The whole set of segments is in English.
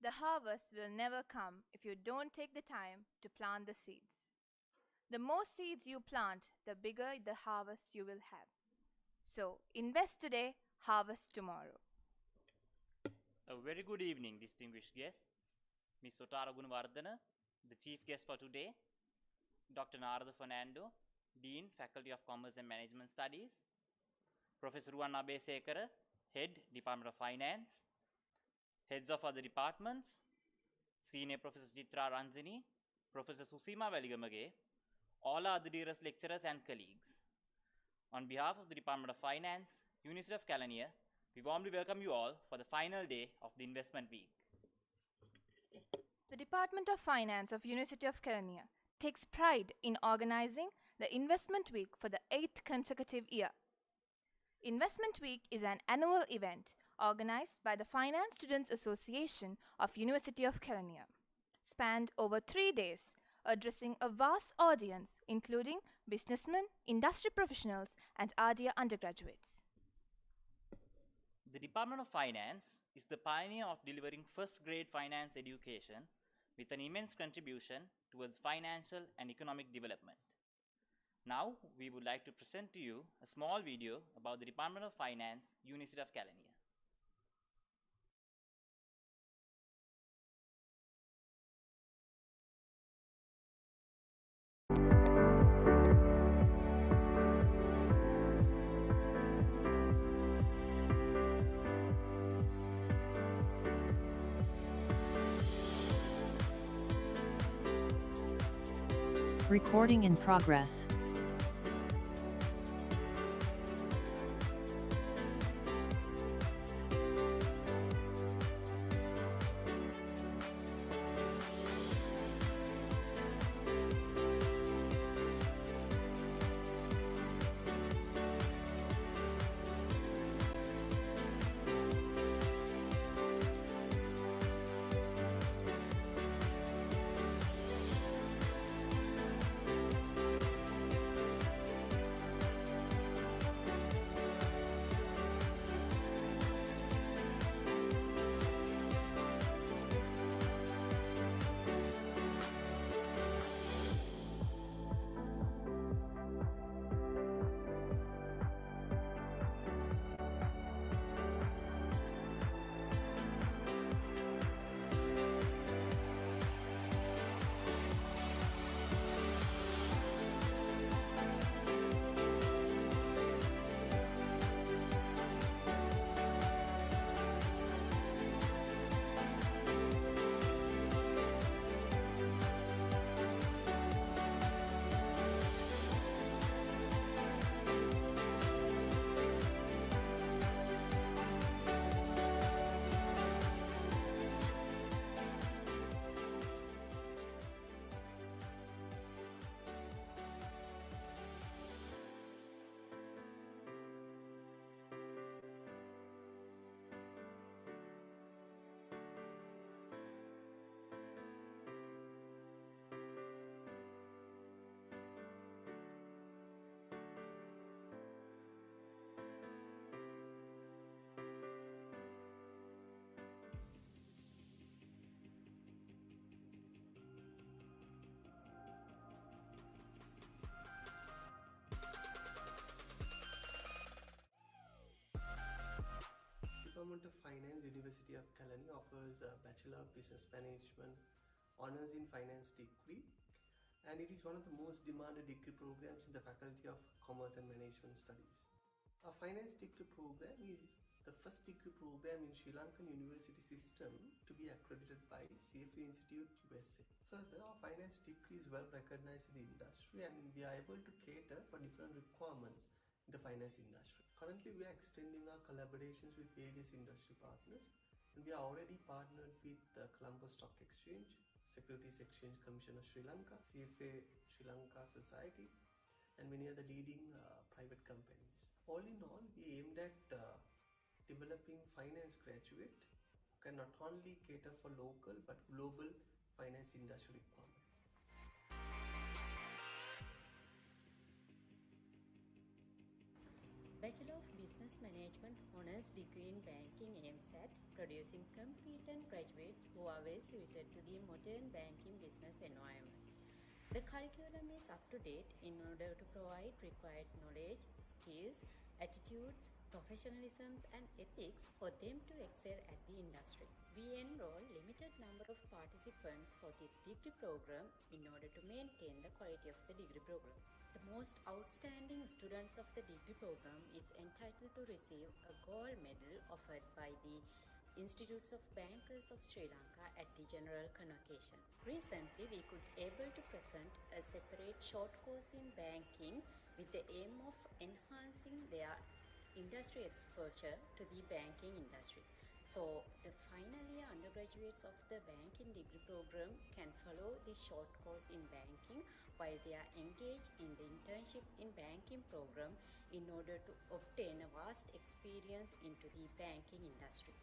The harvest will never come if you don't take the time to plant the seeds. The more seeds you plant, the bigger the harvest you will have. So, invest today, harvest tomorrow. A very good evening, distinguished guests. Ms. Sotara Gunawardana, the chief guest for today, Dr. Narada Fernando, Dean, Faculty of Commerce and Management Studies, Professor Ruwan Abesekara, Head, Department of Finance, heads of other departments, Senior Professor Chitra Ranjini, Professor Susima Valigamage, all other dearest lecturers and colleagues. On behalf of the Department of Finance, University of Kelaniya, we warmly welcome you all for the final day of the investment week. The Department of Finance of University of Kelaniya takes pride in organizing the Investment Week for the 8th consecutive year. Investment Week is an annual event organized by the Finance Students Association of University of Kelaniya, spanned over 3 days, addressing a vast audience including businessmen, industry professionals, and RDA undergraduates. The Department of Finance is the pioneer of delivering first-grade finance education with an immense contribution towards financial and economic development. Now, we would like to present to you a small video about the Department of Finance, University of Kelaniya. Recording in progress. Department of Finance, University of Kelaniya offers a Bachelor of Business Management Honors in Finance degree, and it is one of the most demanded degree programs in the Faculty of Commerce and Management Studies. Our finance degree program is the first degree program in Sri Lankan university system to be accredited by CFA Institute USA. Further, our finance degree is well recognized in the industry, and we are able to cater for different requirements in the finance industry. Currently, we are extending our collaborations with various industry partners, and we are already partnered with the Colombo Stock Exchange, Securities Exchange Commission of Sri Lanka, CFA Sri Lanka Society, and many other leading private companies. All in all, we aimed at developing finance graduate who can not only cater for local but global finance industry requirements. Bachelor of Business Management Honours degree in Banking aims at producing competent graduates who are well suited to the modern banking business environment. The curriculum is up to date in order to provide required knowledge, skills, attitudes, professionalisms and ethics for them to excel at the industry. We enroll limited number of participants for this degree program in order to maintain the quality of the degree program. The most outstanding students of the degree program is entitled to receive a gold medal offered by the Institutes of Bankers of Sri Lanka at the general convocation. Recently, we could able to present a separate short course in banking with the aim of enhancing their industry exposure to the banking industry. So, the final year undergraduates of the banking degree program can follow the short course in banking while they are engaged in the internship in banking program in order to obtain a vast experience into the banking industry.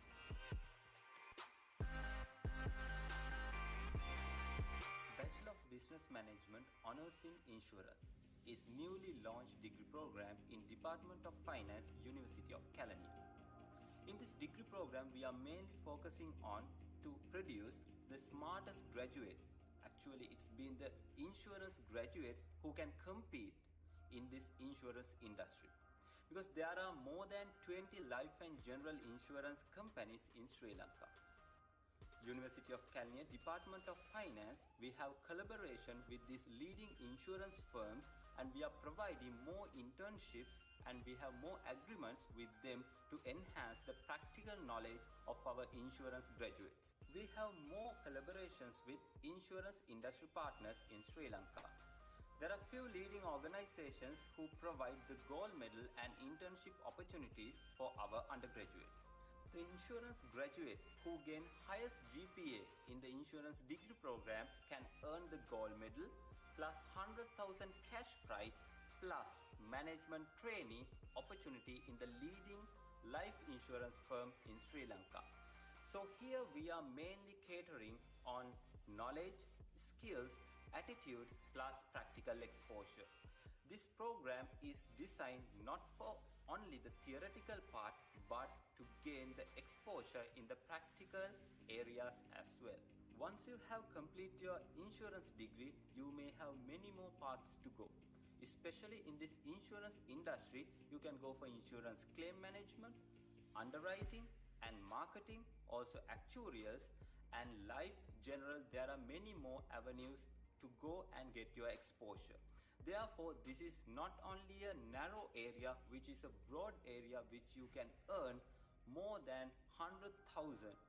Bachelor of Business Management Honours in Insurance is newly launched degree program in Department of Finance, University of Kelaniya. In this degree program, we are mainly focusing on to produce the smartest graduates. Actually, it's been the insurance graduates who can compete in this insurance industry. Because there are more than 20 life and general insurance companies in Sri Lanka. University of Kelaniya Department of Finance, we have collaboration with these leading insurance firms and we are providing more internships and we have more agreements with them to enhance the practical knowledge of our insurance graduates. We have more collaborations with insurance industry partners in Sri Lanka. There are few leading organizations who provide the gold medal and internship opportunities for our undergraduates. The insurance graduate who gain highest GPA in the insurance degree program can earn the gold medal plus 100,000 cash prize plus management trainee opportunity in the leading life insurance firm in Sri Lanka. So here we are mainly catering on knowledge, skills, attitudes plus practical exposure. This program is designed not for only the theoretical part but to gain the exposure in the practical areas as well. Once you have completed your insurance degree, you may have many more paths to go. Especially in this insurance industry, you can go for insurance claim management, underwriting and marketing, also actuarials and life general. There are many more avenues to go and get your exposure. Therefore, this is not only a narrow area, which is a broad area which you can earn more than 100,000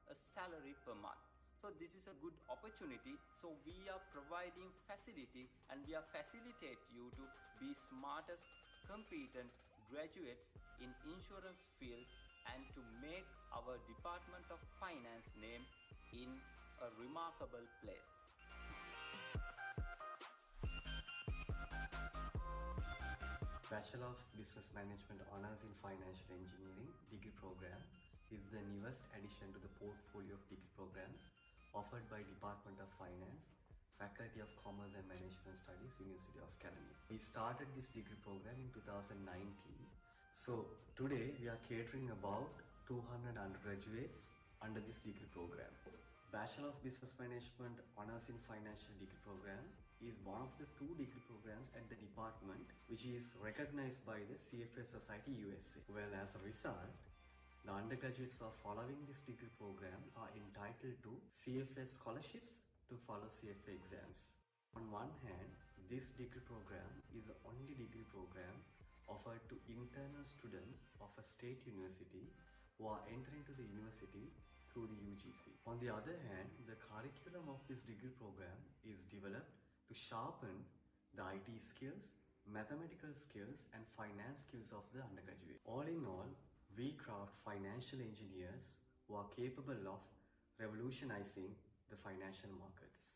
a salary per month. So this is a good opportunity. So we are providing facility and we are facilitate you to be smartest, competent graduates in insurance field and to make our Department of Finance name in a remarkable place. Bachelor of Business Management Honours in Financial Engineering degree program is the newest addition to the portfolio of degree programs offered by Department of Finance, Faculty of Commerce and Management Studies, University of Kelaniya. We started this degree program in 2019. So today we are catering about 200 undergraduates under this degree program. Bachelor of Business Management Honours in Financial degree program is one of the 2 degree programs at the department which is recognized by the CFA Society USA. Well, as a result, the undergraduates who are following this degree program are entitled to CFA scholarships to follow CFA exams. On one hand, this degree program is the only degree program offered to internal students of a state university who are entering to the university through the UGC. On the other hand, the curriculum of this degree program is developed to sharpen the IT skills, mathematical skills and finance skills of the undergraduate. All in all, we craft financial engineers who are capable of revolutionizing the financial markets.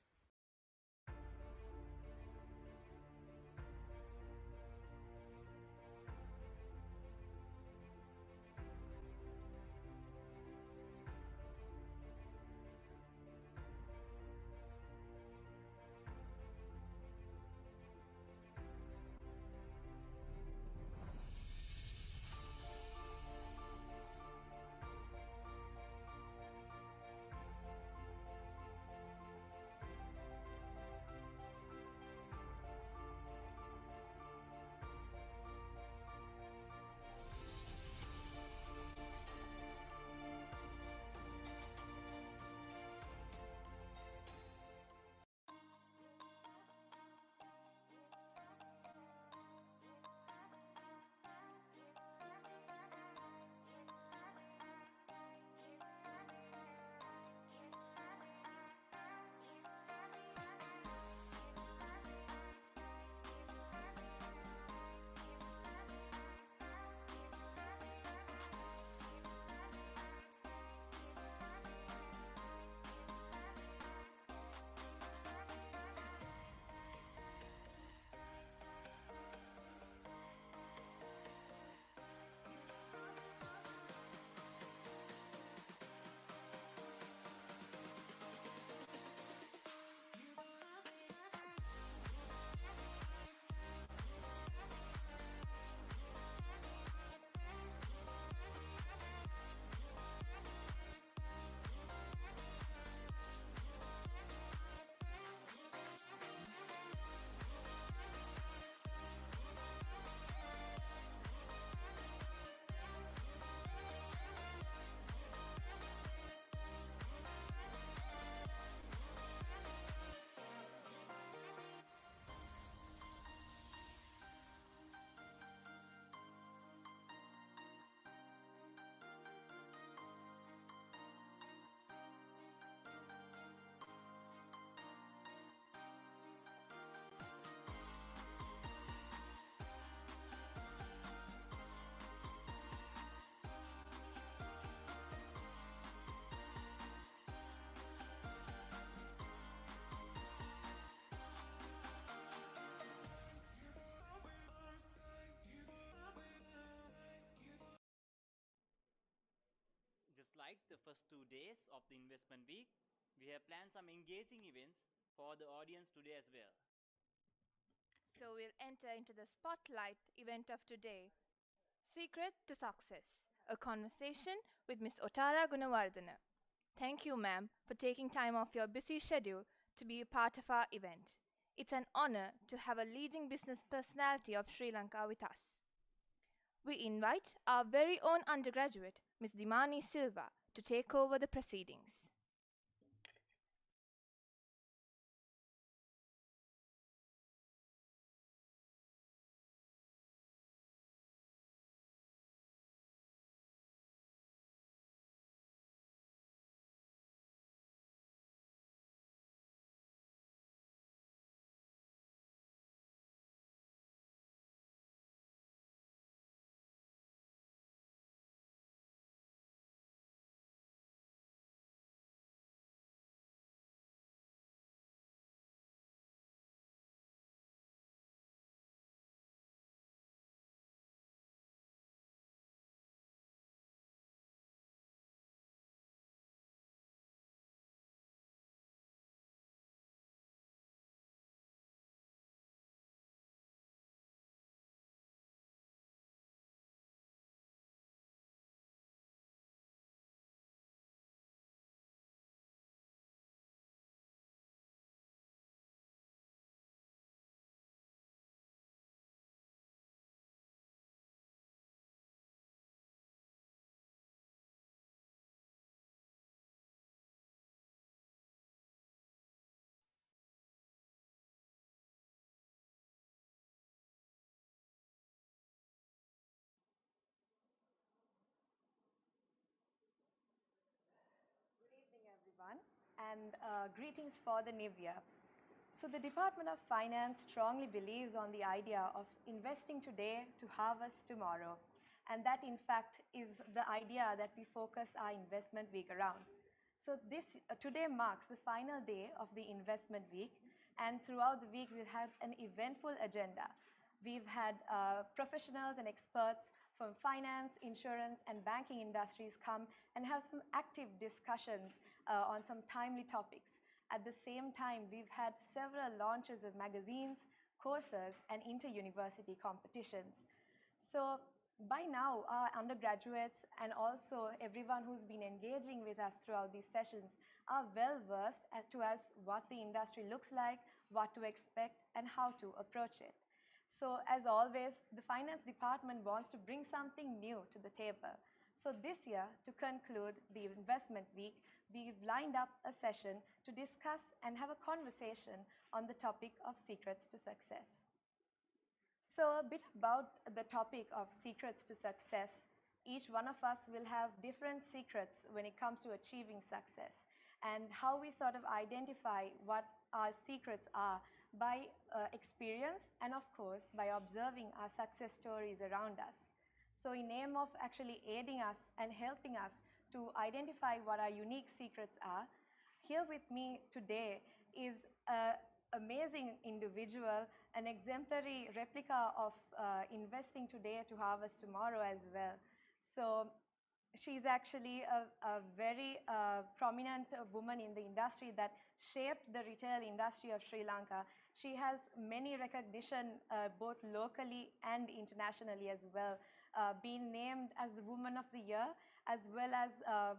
like the first 2 days of the investment week, we have planned some engaging events for the audience today as well. So we'll enter into the spotlight event of today, Secret to Success, a conversation with Ms. Otara Gunawardana. Thank you, ma'am, for taking time off your busy schedule to be a part of our event. It's an honor to have a leading business personality of Sri Lanka with us. We invite our very own undergraduate, Ms. Dimani Silva, to take over the proceedings. Everyone, and greetings for the new year. So the Department of Finance strongly believes on the idea of investing today to harvest tomorrow. And that in fact is the idea that we focus our investment week around. So today marks the final day of the investment week, and throughout the week we've had an eventful agenda. We've had professionals and experts from finance, insurance, and banking industries come and have some active discussions on some timely topics. At the same time, we've had several launches of magazines, courses, and inter-university competitions. So by now, our undergraduates and also everyone who's been engaging with us throughout these sessions are well versed as to what the industry looks like, what to expect, and how to approach it. So as always, the finance department wants to bring something new to the table. So this year, to conclude the investment week, we've lined up a session to discuss and have a conversation on the topic of secrets to success. So a bit about the topic of secrets to success. Each one of us will have different secrets when it comes to achieving success, and how we sort of identify what our secrets are by experience and of course by observing our success stories around us. So in aim of actually aiding us and helping us to identify what our unique secrets are, here with me today is an amazing individual, an exemplary replica of investing today to harvest tomorrow as well. So she's actually a very prominent woman in the industry that shaped the retail industry of Sri Lanka. She has many recognition both locally and internationally as well, being named as the Woman of the Year, as well as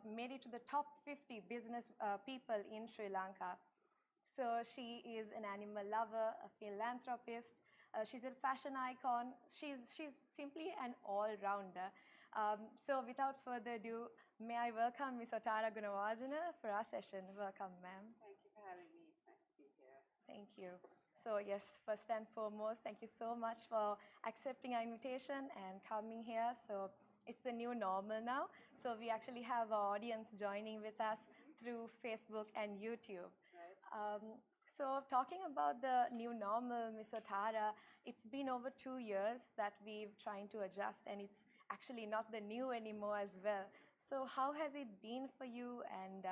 made it to the top 50 business people in Sri Lanka. So she is an animal lover, a philanthropist, she's a fashion icon, she's simply an all-rounder. So without further ado, may I welcome Ms. Otara Gunawardana for our session. Welcome, ma'am. Thank you for having me. It's nice to be here. Thank you. So yes, first and foremost, thank you so much for accepting our invitation and coming here. So it's the new normal now. So we actually have our audience joining with us through Facebook and YouTube. Right. So talking about the new normal, Ms. Otara, it's been over 2 years that we've trying to adjust, and it's actually not the new anymore as well. So how has it been for you, and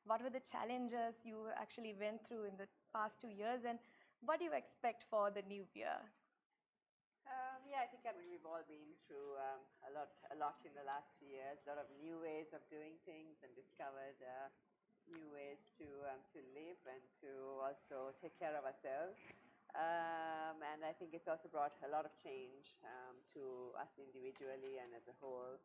what were the challenges you actually went through in the past 2 years, and what do you expect for the new year? Yeah, I think we've all been through a lot in the last 2 years. A lot of new ways of doing things, and discovered new ways to live and to also take care of ourselves. And I think it's also brought a lot of change to us individually and as a whole.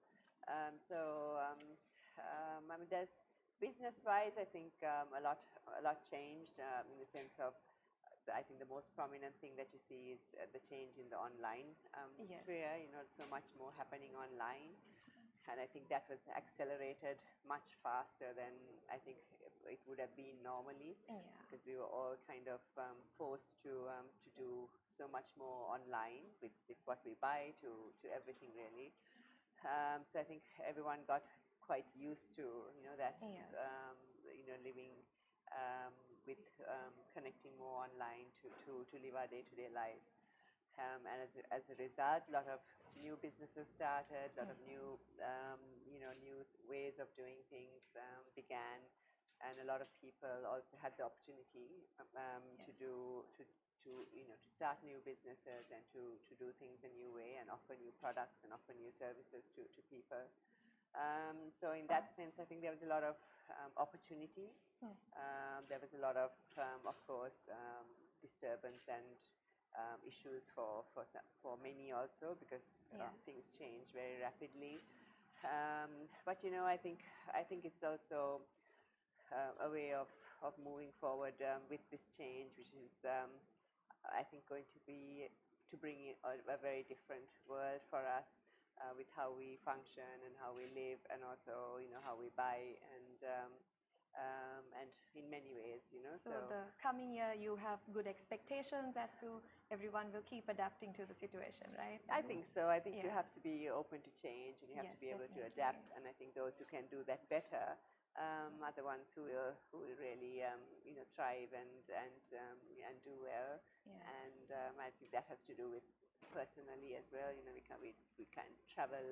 There's business-wise, I think a lot changed in the sense of I think the most prominent thing that you see is the change in the online Yes. sphere. So much more happening online, and I think that was accelerated much faster than I think it would have been normally, Yeah. because we were all kind of forced to do so much more online with what we buy to everything really. So I think everyone got quite used to that Yes. living um, with connecting more online to live our day-to-day lives. And as a result, a lot of new businesses started, a lot of new new ways of doing things began, and a lot of people also had the opportunity to Yes. do to start new businesses and to do things a new way and offer new products and offer new services to people. So in that sense, I think there was a lot of opportunity. There was a lot of course, disturbance and issues for many also, because Yes. things change very rapidly. But I think it's also a way of moving forward with this change, which is I think going to bring in a very different world for us, with how we function and how we live, and also how we buy, and in many ways. So the coming year, you have good expectations as to everyone will keep adapting to the situation, right? I think so. I think you Yeah. have to be open to change, and you have to Yes, be able to definitely. adapt. And I think those who can do that better are the ones who will really thrive and do well. Yes. And I think that has to do with personally as well. We can't travel.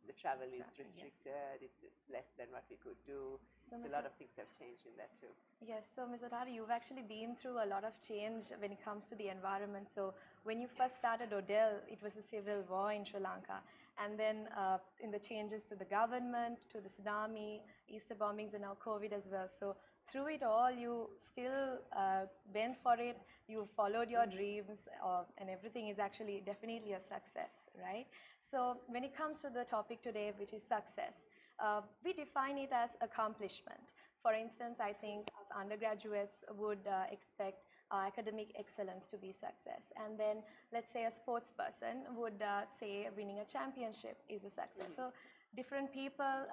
The travel is Travel, yes. restricted. It's less than what we could do. So, So a Ms. lot of things have changed in that too. Yes, so Ms. Otari, you've actually been through a lot of change when it comes to the environment. So when you first started Odell, it was a civil war in Sri Lanka. And then in the changes to the government, to the tsunami, Easter bombings, and now COVID as well. So through it all, you still went for it, you followed your dreams, and everything is actually definitely a success, right? So when it comes to the topic today, which is success, we define it as accomplishment. For instance, I think as undergraduates would expect academic excellence to be success. And then let's say a sports person would say winning a championship is a success. So different people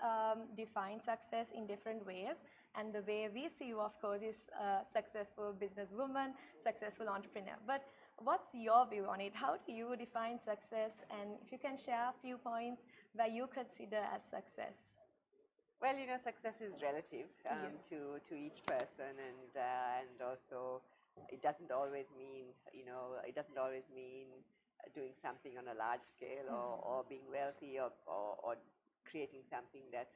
define success in different ways. And the way we see you, of course, is a successful businesswoman, successful entrepreneur. But what's your view on it? How do you define success? And if you can share a few points where you consider as success. Well, success is relative Yes. to each person, and also it doesn't always mean doing something on a large scale, or being wealthy, or creating something that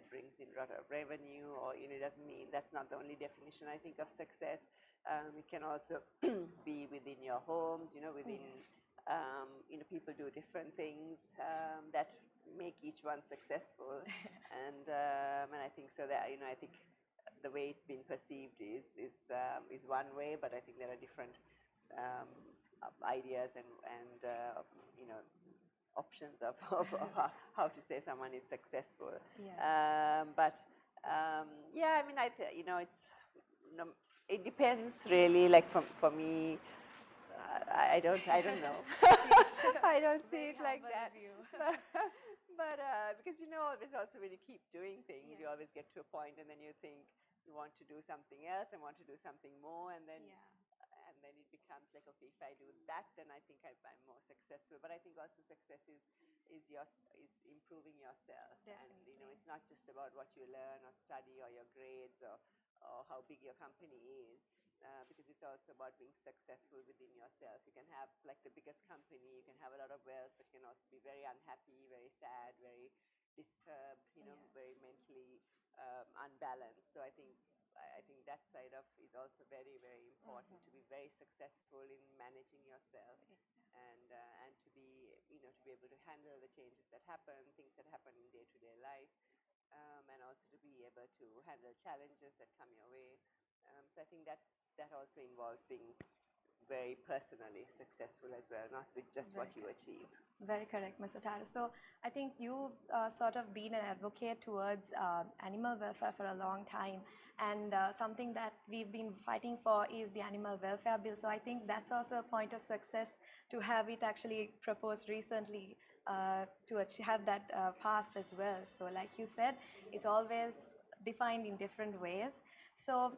brings in a lot of revenue, or it doesn't mean that's not the only definition I think of success. It can also be within your homes, within people do different things that make each one successful, and I think so that I think the way it's been perceived is one way, but I think there are different ideas and options of how to say someone is successful. Yes. Yeah, it depends really. Like for me, I don't know. I don't see Very it like humble that. of you. But because always also when you keep doing things, you Yes. always get to a point, and then you think you want to do something else and want to do something more, and then it becomes like, okay, if I do that, then I think I'm more successful. But I think also success is improving yourself, and Definitely. it's not just about what you learn or study or your grades or how big your company is. Because it's also about being successful within yourself. You can have like the biggest company, you can have a lot of wealth, but you can also be very unhappy, very sad, very disturbed, Yes. very mentally unbalanced. So I think I think that side of is also very, very important to be very successful in managing yourself and to be, to be able to handle the changes that happen, things that happen in day-to-day life, and also to be able to handle challenges that come your way. So I think that also involves being very personally successful as well, not with just what you achieve. Very correct, Ms. Otara. So I think you've sort of been an advocate towards animal welfare for a long time, and something that we've been fighting for is the animal welfare bill. So I think that's also a point of success to have it actually proposed recently, to have that passed as well. So like you said, it's always defined in different ways. So,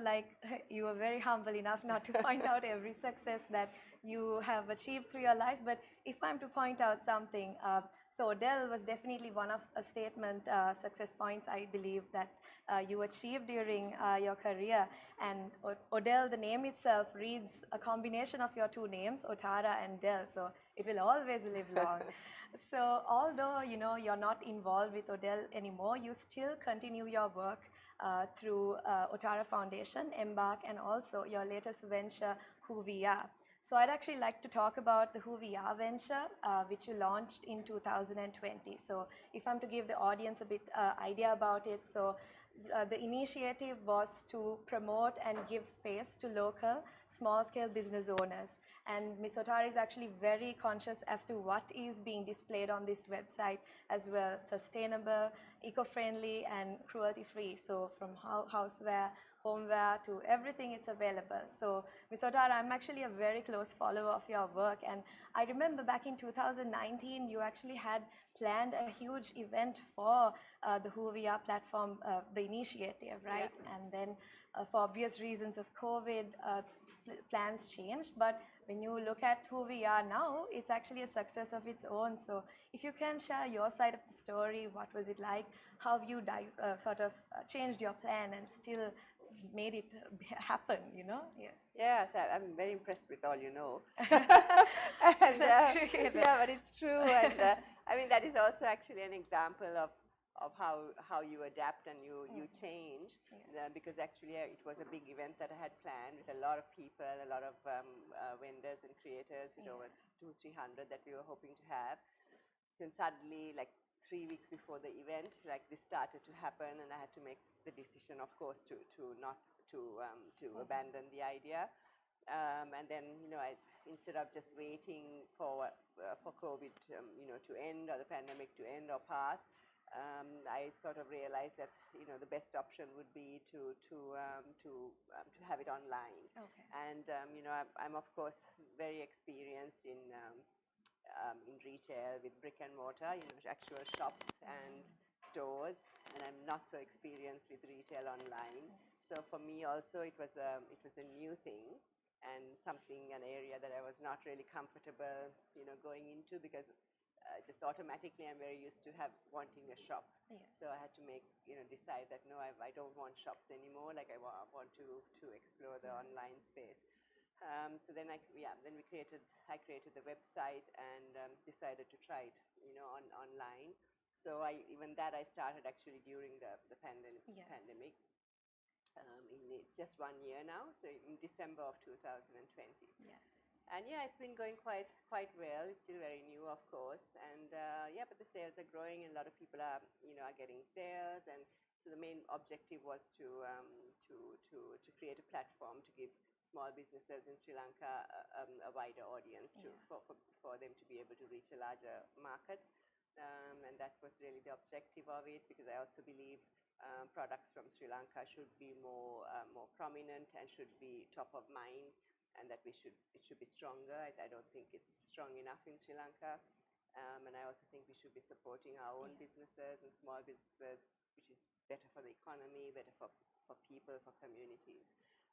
like you were very humble enough not to point out every success that you have achieved through your life. But if I'm to point out something, so Odell was definitely one of a statement success points I believe that you achieved during your career. And Odell, the name itself reads a combination of your two names, Otara and Dell. So it will always live long. So although you're not involved with Odell anymore, you still continue your work through Otara Foundation, Embark, and also your latest venture, Who We Are. So I'd actually like to talk about the Who We Are venture, which you launched in 2020. So if I'm to give the audience a bit idea about it, so the initiative was to promote and give space to local small-scale business owners. And Ms. Otara is actually very conscious as to what is being displayed on this website as well: sustainable, eco-friendly, and cruelty-free. So from houseware, homeware, to everything, it's available. So Ms. Otara, I'm actually a very close follower of your work, and I remember back in 2019 you actually had planned a huge event for the Who We Are platform, the initiative, right? Yeah. And then for obvious reasons of COVID, plans changed. But when you look at Who We Are now, it's actually a success of its own. So if you can share your side of the story, what was it like? How have you sort of changed your plan and still made it happen, Yes. Yes, I'm very impressed with all you know. That's great. Yeah, but it's true. And I mean, that is also actually an example of how you adapt and you change. Yes. Because actually it was a big event that I had planned with a lot of people, a lot of vendors and creators, with over 200-300 that we were hoping to have. Then suddenly, like 3 weeks before the event, like this started to happen, and I had to make the decision, of course, to not to abandon the idea. And then, instead of just waiting for COVID, to end, or the pandemic to end or pass, I sort of realized that the best option would be to have it online. Okay. And I'm of course very experienced in retail with brick and mortar, actual shops and stores, and I'm not so experienced with retail online. So for me also it was a new thing, and an area that I was not really comfortable, going into, because just automatically I'm very used to wanting a shop. Yes. So I had to decide that no, I don't want shops anymore. Like I want to explore the online space. So then I created the website and decided to try it, online. So I started actually during the pandemic. Yes. It's just 1 year now, so in December of 2020. Yes. And yeah, it's been going quite well. It's still very new, of course, and but the sales are growing, and a lot of people are getting sales. And so the main objective was to create a platform to give small businesses in Sri Lanka a wider audience, for them to be able to reach a larger market. And that was really the objective of it, because I also believe products from Sri Lanka should be more prominent and should be top of mind, and that it should be stronger. I don't think it's strong enough in Sri Lanka. And I also think we should be supporting our own businesses and small businesses, which is better for the economy, better for people, for communities.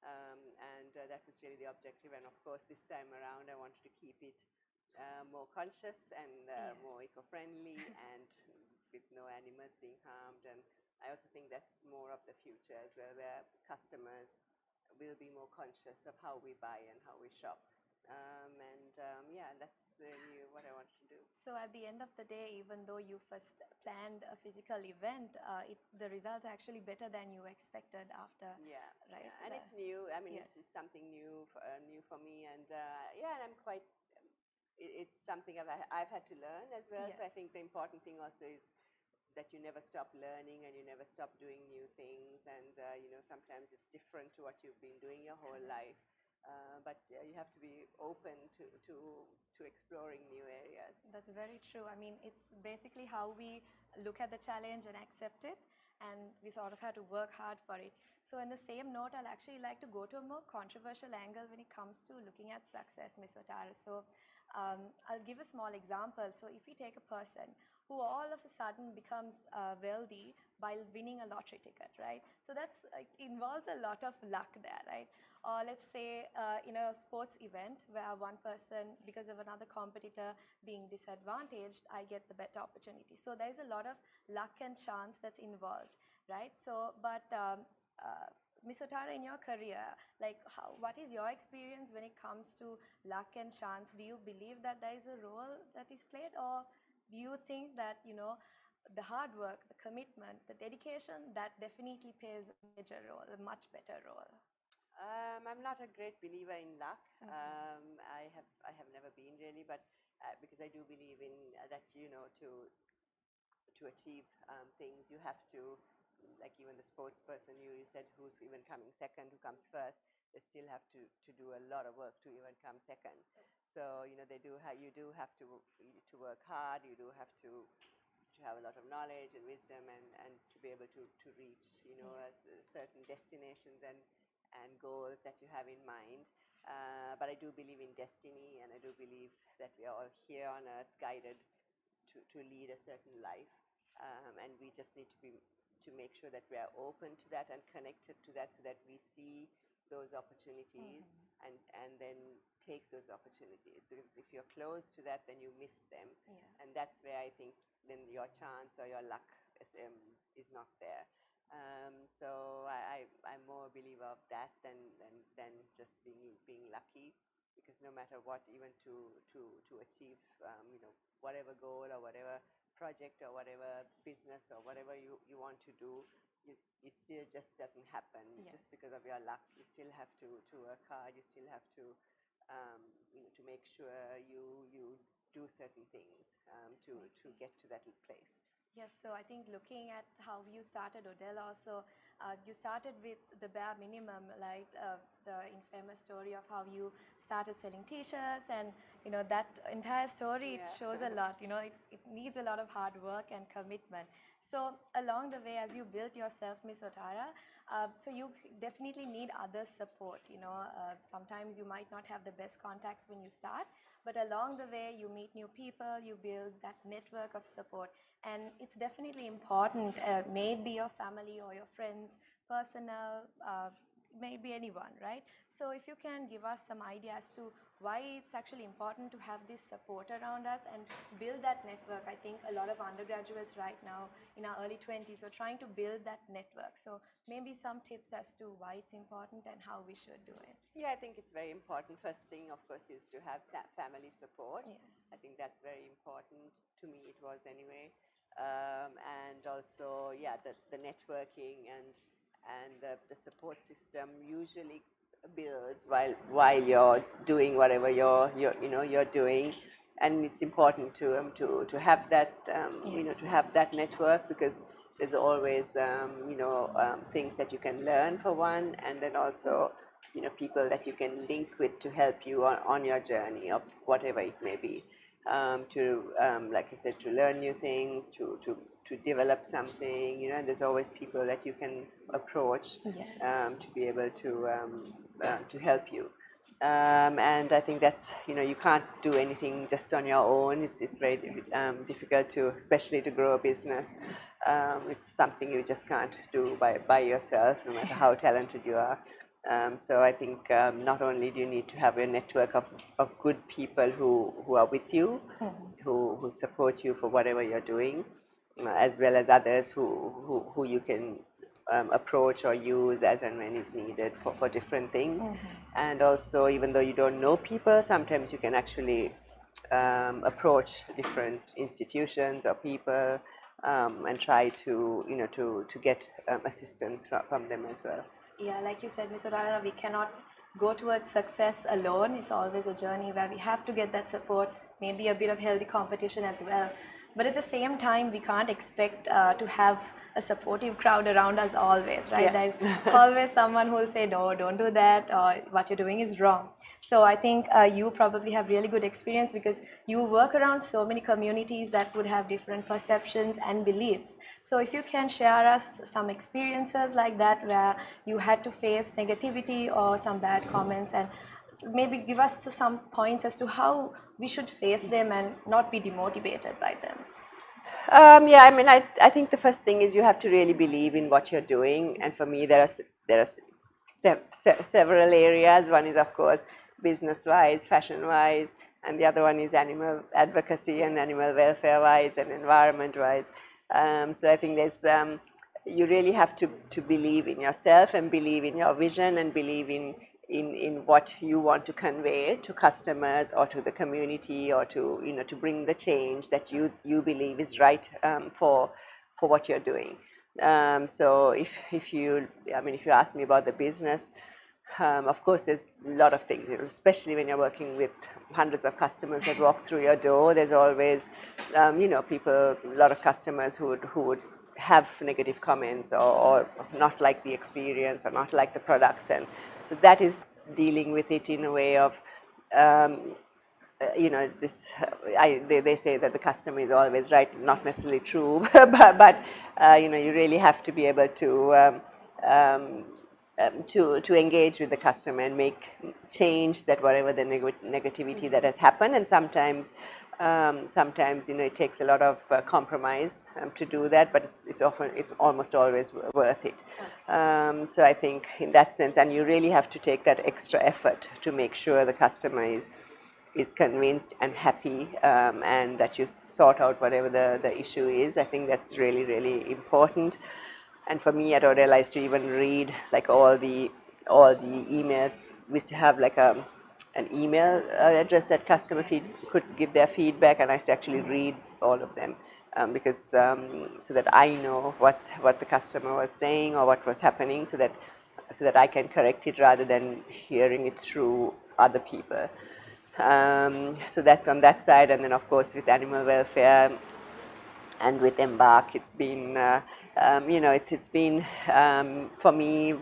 And that was really the objective. And of course, this time around, I wanted to keep it more conscious and more eco-friendly, and with no animals being harmed. And I also think that's more of the future as well, where customers will be more conscious of how we buy and how we shop. Yeah, that's really what I wanted to do. So at the end of the day, even though you first planned a physical event, the results are actually better than you expected after. Yeah, right? yeah. And it's new. I mean, Yes. it's something new for me, and yeah, and I'm quite. It's something I've had to learn as well. So I think the important thing also is that you never stop learning and you never stop doing new things, and sometimes it's different to what you've been doing your whole life. But you have to be open to exploring new areas. That's very true. I mean, it's basically how we look at the challenge and accept it, and we sort of have to work hard for it. So in the same note, I'll actually like to go to a more controversial angle when it comes to looking at success, Ms. Otara. So I'll give a small example. So if we take a person who all of a sudden becomes wealthy by winning a lottery ticket, right? So that's involves a lot of luck there, right? Or let's say in a sports event where one person, because of another competitor being disadvantaged, I get the better opportunity. So there's a lot of luck and chance that's involved, right? So, but Ms. Otara, in your career, like what is your experience when it comes to luck and chance? Do you believe that there is a role that is played, or do you think that, the hard work, the commitment, the dedication, that definitely plays a major role, a much better role? I'm not a great believer in luck. I have never been really, but because I do believe in that, to achieve things, you have to, like even the sports person, you said, who's even coming second, who comes first, they still have to do a lot of work to even come second. So you do have to work hard. You do have to have a lot of knowledge and wisdom, and to be able to reach certain destinations and goals that you have in mind. But I do believe in destiny, and I do believe that we are all here on earth guided to lead a certain life, and we just need to make sure that we are open to that and connected to that, so that we see those opportunities and then take those opportunities. Because if you're close to that, then you miss them, and that's where I think then your chance or your luck is not there. So I'm more a believer of that than just being lucky, because no matter what, even to achieve whatever goal or whatever project or whatever business or whatever you want to do, it still just doesn't happen just because of your luck. You still have to work hard. You still have to to make sure you do certain things to get to that place. Yes, so I think looking at how you started Odell also, you started with the bare minimum, like the infamous story of how you started selling t-shirts, and that entire story, it shows a lot, it needs a lot of hard work and commitment. So along the way, as you built yourself, Ms. Otara, so you definitely need others' support. Sometimes you might not have the best contacts when you start, but along the way you meet new people, you build that network of support, and it's definitely important. Maybe your family or your friends, personal, maybe anyone, right? So if you can give us some idea as to why it's actually important to have this support around us and build that network. I think a lot of undergraduates right now in our early 20s are trying to build that network. So maybe some tips as to why it's important and how we should do it. Yeah, I think it's very important. First thing, of course, is to have family support. Yes. I think that's very important. To me, it was anyway. And also, yeah, the networking and the support system usually builds while you're doing whatever you're doing, and it's important to have that to have that network, because there's always things that you can learn for one, and then also people that you can link with to help you on your journey of whatever it may be, like I said, to learn new things, to develop something, and there's always people that you can approach to be able to help you. And I think that's, you can't do anything just on your own. It's very difficult especially to grow a business. It's something you just can't do by yourself, no matter how talented you are. So I think not only do you need to have a network of good people who are with you, who support you for whatever you're doing, as well as others who you can approach or use as and when is needed for different things. And also, even though you don't know people, sometimes you can actually approach different institutions or people and try to, to get assistance from them as well. Yeah, like you said, Ms. Udarana, we cannot go towards success alone. It's always a journey where we have to get that support, maybe a bit of healthy competition as well. But at the same time, we can't expect to have a supportive crowd around us always, right? Yeah. There's always someone who will say, no, don't do that, or what you're doing is wrong. So I think you probably have really good experience because you work around so many communities that would have different perceptions and beliefs. So if you can share us some experiences like that where you had to face negativity or some bad comments, and maybe give us some points as to how we should face them and not be demotivated by them. Yeah, I mean, I think the first thing is you have to really believe in what you're doing. And for me, there are several areas. One is, of course, business-wise, fashion-wise, and the other one is animal advocacy and animal welfare-wise and environment-wise. So I think there's you really have to believe in yourself and believe in your vision and believe in what you want to convey to customers or to the community, or to to bring the change that you believe is right for what you're doing. So if you ask me about the business, of course there's a lot of things, especially when you're working with hundreds of customers that walk through your door. There's always people, a lot of customers who would have negative comments or not like the experience or not like the products, and so that is dealing with it in a way of they say that the customer is always right. Not necessarily true, but you really have to be able to engage with the customer and make change that whatever the negativity that has happened. And sometimes it takes a lot of compromise to do that, but it's almost always worth it. So I think in that sense, and you really have to take that extra effort to make sure the customer is convinced and happy, and that you sort out whatever the issue is. I think that's really, really important. And for me at Odell, I used to even read like all the emails. We used to have like an email address that customer could give their feedback, and I used to actually read all of them because so that I know what the customer was saying or what was happening, so that I can correct it rather than hearing it through other people. So that's on that side. And then of course with animal welfare and with Embark, it's been it's been for me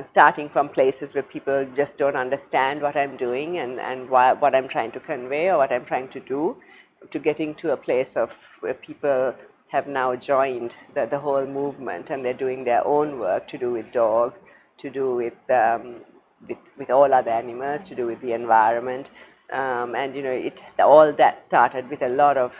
starting from places where people just don't understand what I'm doing and what I'm trying to convey or what I'm trying to do, to getting to a place of where people have now joined the whole movement, and they're doing their own work to do with dogs, to do with all other animals, to do with the environment, and all that started with a lot of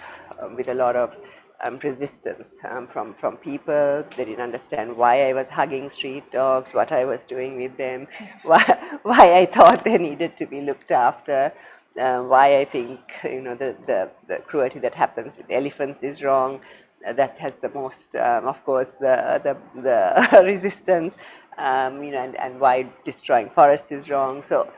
resistance from people. They didn't understand why I was hugging street dogs, what I was doing with them, why I thought they needed to be looked after, why I think the cruelty that happens with elephants is wrong. That has the most, of course, the resistance, and why destroying forests is wrong. So,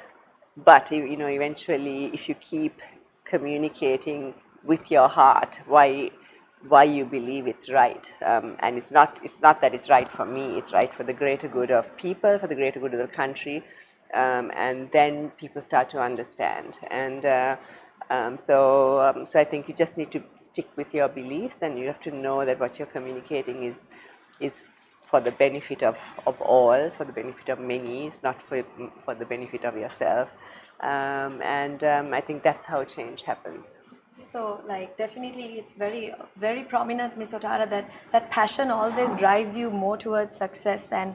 but eventually, if you keep communicating with your heart why you believe it's right, and it's not that it's right for me, it's right for the greater good of people, for the greater good of the country, and then people start to understand. And so I think you just need to stick with your beliefs, and you have to know that what you're communicating is for the benefit of all, for the benefit of many. It's not for the benefit of yourself, and I think that's how change happens. So, like, definitely it's very, very prominent, Ms. Otara, that passion always drives you more towards success. And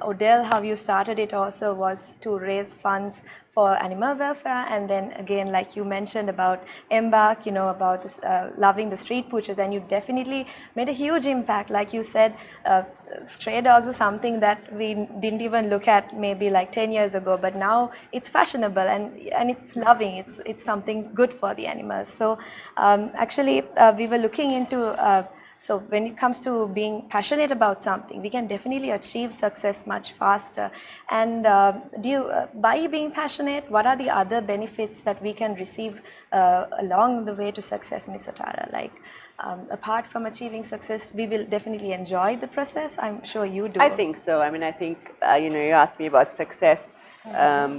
Odell, how you started it also was to raise funds for animal welfare, and then again, like you mentioned about Embark, about this, loving the street poochers, and you definitely made a huge impact. Like you said, stray dogs are something that we didn't even look at maybe like 10 years ago, but now it's fashionable and it's loving. It's something good for the animals. So actually, we were looking into So when it comes to being passionate about something, we can definitely achieve success much faster. And by being passionate, what are the other benefits that we can receive along the way to success, Ms. Otara? Like, apart from achieving success, we will definitely enjoy the process. I'm sure you do. I think so. I mean, I think, you asked me about success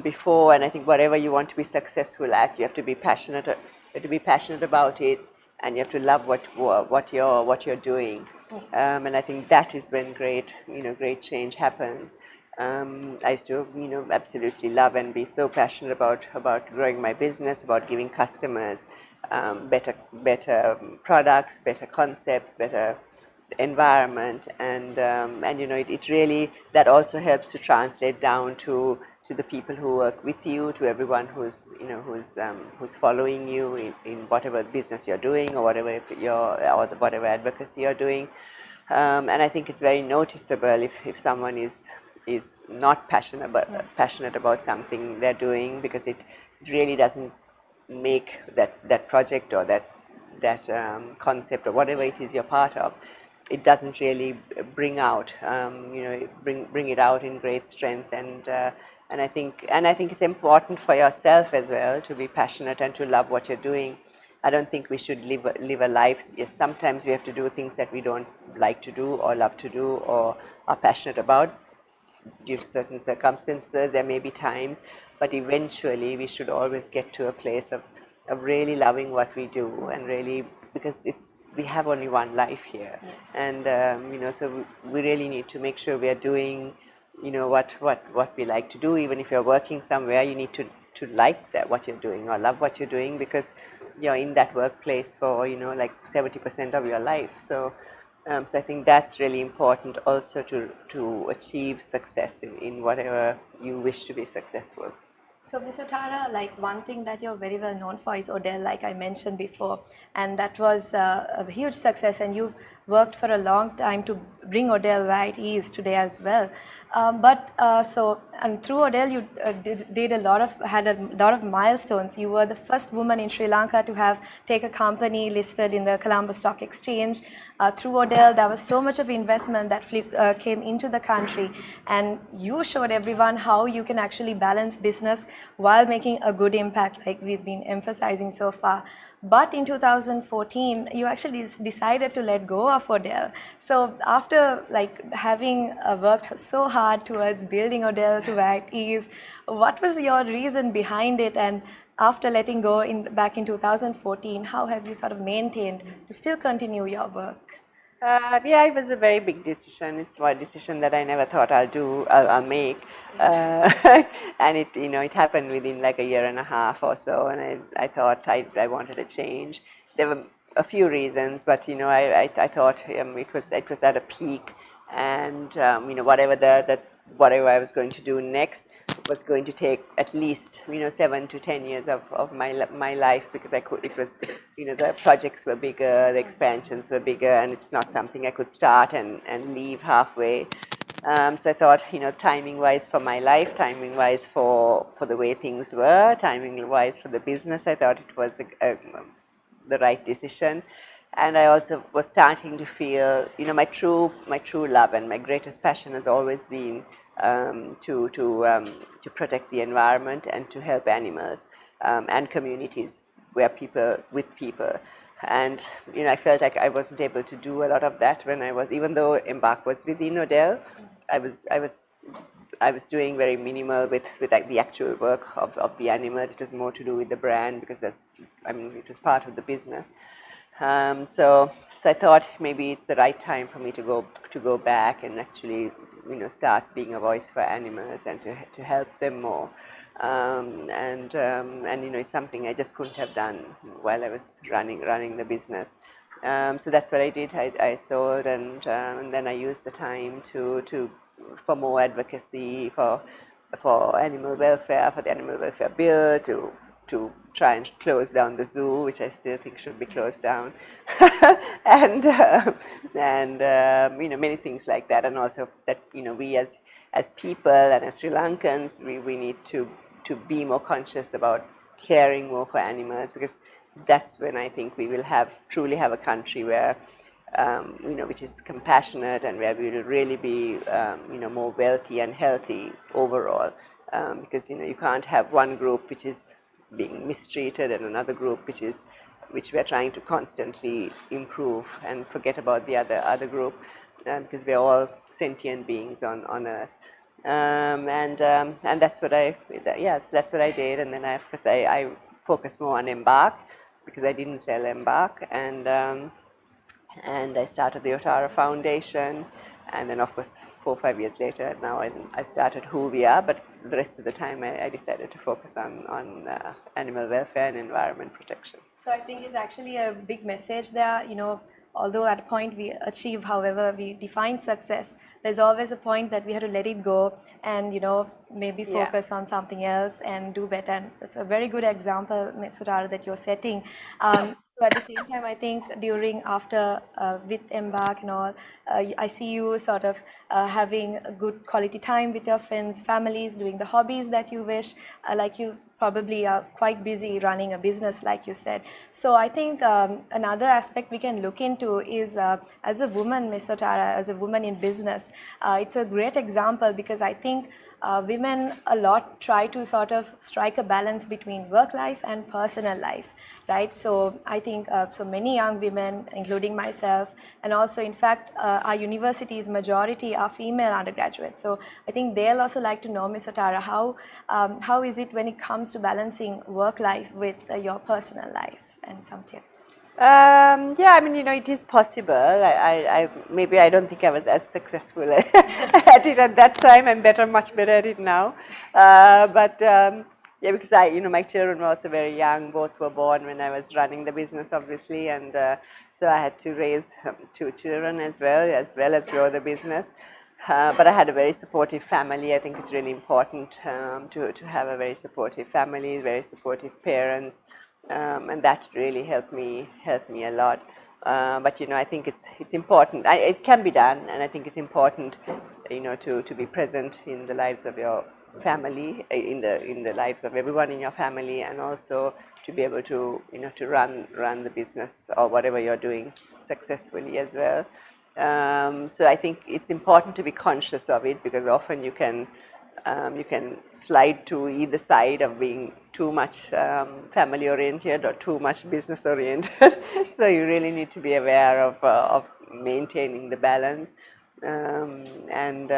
before, and I think whatever you want to be successful at, you have to be passionate. You have to be passionate about it, and you have to love what you're doing. And I think that is when great change happens. I used to absolutely love and be so passionate about growing my business, about giving customers better products, better concepts, better environment, and it really, that also helps to translate down to the people who work with you, to everyone who's following you in whatever business you're doing, or whatever advocacy you're doing. And I think it's very noticeable if someone is not passionate about something they're doing, because it really doesn't make that project or that concept or whatever it is you're part of, it doesn't really bring out bring it out in great strength. And I think it's important for yourself as well to be passionate and to love what you're doing. I don't think we should live a life. Yes, sometimes we have to do things that we don't like to do or love to do or are passionate about due to certain circumstances. There may be times, but eventually we should always get to a place of really loving what we do, and really, because we have only one life here. Yes. And so we really need to make sure we are doing what we like to do. Even if you're working somewhere, you need to like that what you're doing or love what you're doing, because you're in that workplace for like 70% of your life. So I think that's really important also to achieve success in whatever you wish to be successful. So, Ms. Otara, like, one thing that you're very well known for is Odell, like I mentioned before, and that was a huge success, and you've worked for a long time to bring Odell where it is today as well. And through Odell, you had a lot of milestones. You were the first woman in Sri Lanka to take a company listed in the Colombo Stock Exchange. Through Odell, there was so much of investment that came into the country, and you showed everyone how you can actually balance business while making a good impact, like we've been emphasizing so far. But in 2014, you actually decided to let go of Odell. So after having worked so hard towards building Odell to where it is, what was your reason behind it? And after letting go back in 2014, how have you sort of maintained to still continue your work? Yeah, it was a very big decision. It's a decision that I never thought I'll make. And it happened within like a year and a half or so, and I thought I wanted a change. There were a few reasons, but I thought it was at a peak, and whatever I was going to do next was going to take at least 7 to 10 years of my life, because the projects were bigger, the expansions were bigger, and it's not something I could start and leave halfway. So I thought, timing-wise for my life, timing-wise for the way things were, timing-wise for the business, I thought it was the right decision. And I also was starting to feel, my true love and my greatest passion has always been to protect the environment and to help animals and communities with people. And I felt like I wasn't able to do a lot of that even though Embark was within Odell. I was doing very minimal with like the actual work of the animals. It was more to do with the brand, because it was part of the business. So I thought maybe it's the right time for me to go back and actually start being a voice for animals and to help them more. And it's something I just couldn't have done while I was running the business. So that's what I did. I sold, and then I used the time for more advocacy for animal welfare, for the animal welfare bill, to try and close down the zoo, which I still think should be closed down, and many things like that. And also that we as people and as Sri Lankans, we need to be more conscious about caring more for animals, because that's when I think we will truly have a country where which is compassionate and where we will really be, more wealthy and healthy overall. Because you can't have one group which is being mistreated and another group which we are trying to constantly improve and forget about the other group, because we are all sentient beings on Earth. And that's what that's what I did. And then of course I focused more on Embark, because I didn't sell Embark, and I started the Otara Foundation, and then of course 4 or 5 years later now I started Who We Are, but the rest of the time I decided to focus on animal welfare and environment protection. So I think it's actually a big message there, although at a point we achieve, however we define success, there's always a point that we have to let it go and, maybe focus on something else and do better. And that's a very good example, Ms. Otara, that you're setting. So at the same time, I think after with Embark and all, I see you sort of having a good quality time with your friends, families, doing the hobbies that you wish, like you probably are quite busy running a business, like you said. So I think another aspect we can look into is as a woman, Ms. Otara, as a woman in business, it's a great example, because I think women a lot try to sort of strike a balance between work life and personal life, right? So I think so many young women, including myself, and also in fact our universities majority are female undergraduates. So I think they'll also like to know, Ms. Otara, how is it when it comes to balancing work life with your personal life, and some tips. It is possible. Maybe I don't think I was as successful at it at that time. I'm much better at it now. Because my children were also very young. Both were born when I was running the business, obviously, and so I had to raise 2 children as well as grow the business. But I had a very supportive family. I think it's really important to have a very supportive family, very supportive parents. And that really helped me a lot. But I think it's important. It can be done, and I think it's important, to be present in the lives of your family, in the lives of everyone in your family, and also to be able to to run the business or whatever you're doing successfully as well. So I think it's important to be conscious of it, because often you can slide to either side of being too much family oriented or too much business oriented. So you really need to be aware of maintaining the balance, and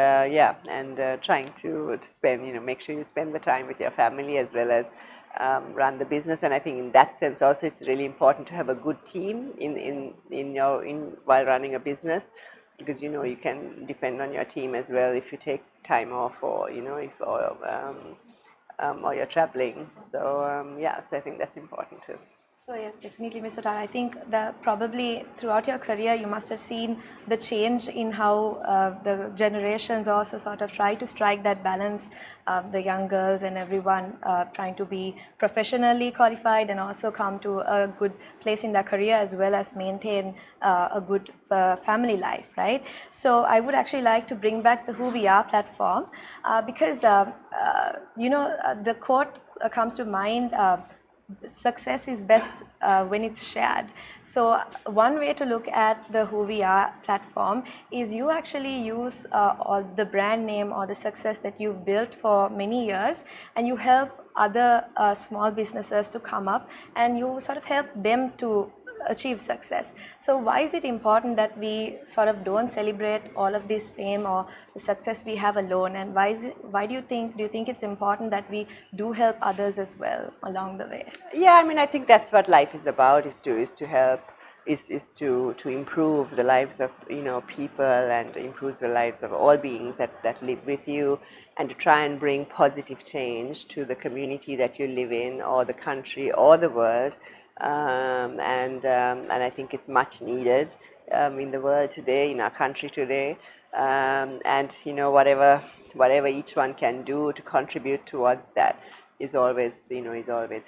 trying to spend, make sure you spend the time with your family as well as run the business. And I think in that sense also it's really important to have a good team while running a business, because you can depend on your team as well if you take time off, or or you're traveling. So so I think that's important too. So yes, definitely, Ms. Otara. I think that probably throughout your career, you must have seen the change in how the generations also sort of try to strike that balance. The young girls and everyone trying to be professionally qualified and also come to a good place in their career, as well as maintain a good family life, right? So I would actually like to bring back the Who We Are platform, because the quote comes to mind. Success is best when it's shared. So one way to look at the Who We Are platform is you actually use or the brand name or the success that you've built for many years, and you help other small businesses to come up, and you sort of help them to achieve success. So why is it important that we sort of don't celebrate all of this fame or the success we have alone, and why do you think it's important that we do help others as well along the way? I think that's what life is about, is to help, is to improve the lives of people, and improve the lives of all beings that live with you, and to try and bring positive change to the community that you live in, or the country, or the world. And I think it's much needed in the world today, in our country today, and whatever each one can do to contribute towards that is always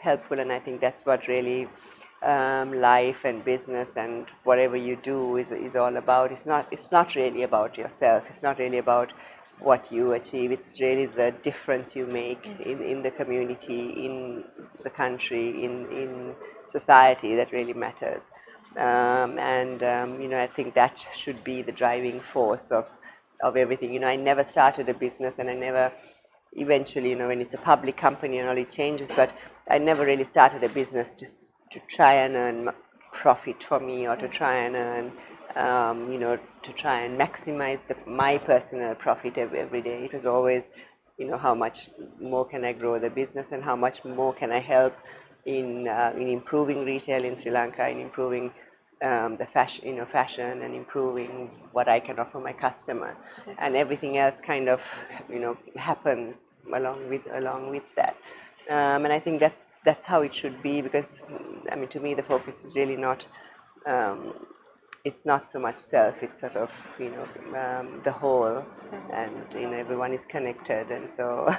helpful. And I think that's what really life and business and whatever you do is all about. It's not really about yourself. It's not really about what you achieve. It's really the difference you make in the community, in the country, in society, that really matters. I think that should be the driving force of everything. I never started a business, and I never eventually, when it's a public company and all, it changes, but I never really started a business to try and earn profit for me, or to try and earn, to try and maximize my personal profit every day. It was always, how much more can I grow the business, and how much more can I help in improving retail in Sri Lanka, in improving the fashion, and improving what I can offer my customer, and everything else kind of, happens along with that. And I think that's how it should be, because to me the focus is really not. It's not so much self, it's sort of, the whole, and everyone is connected, and so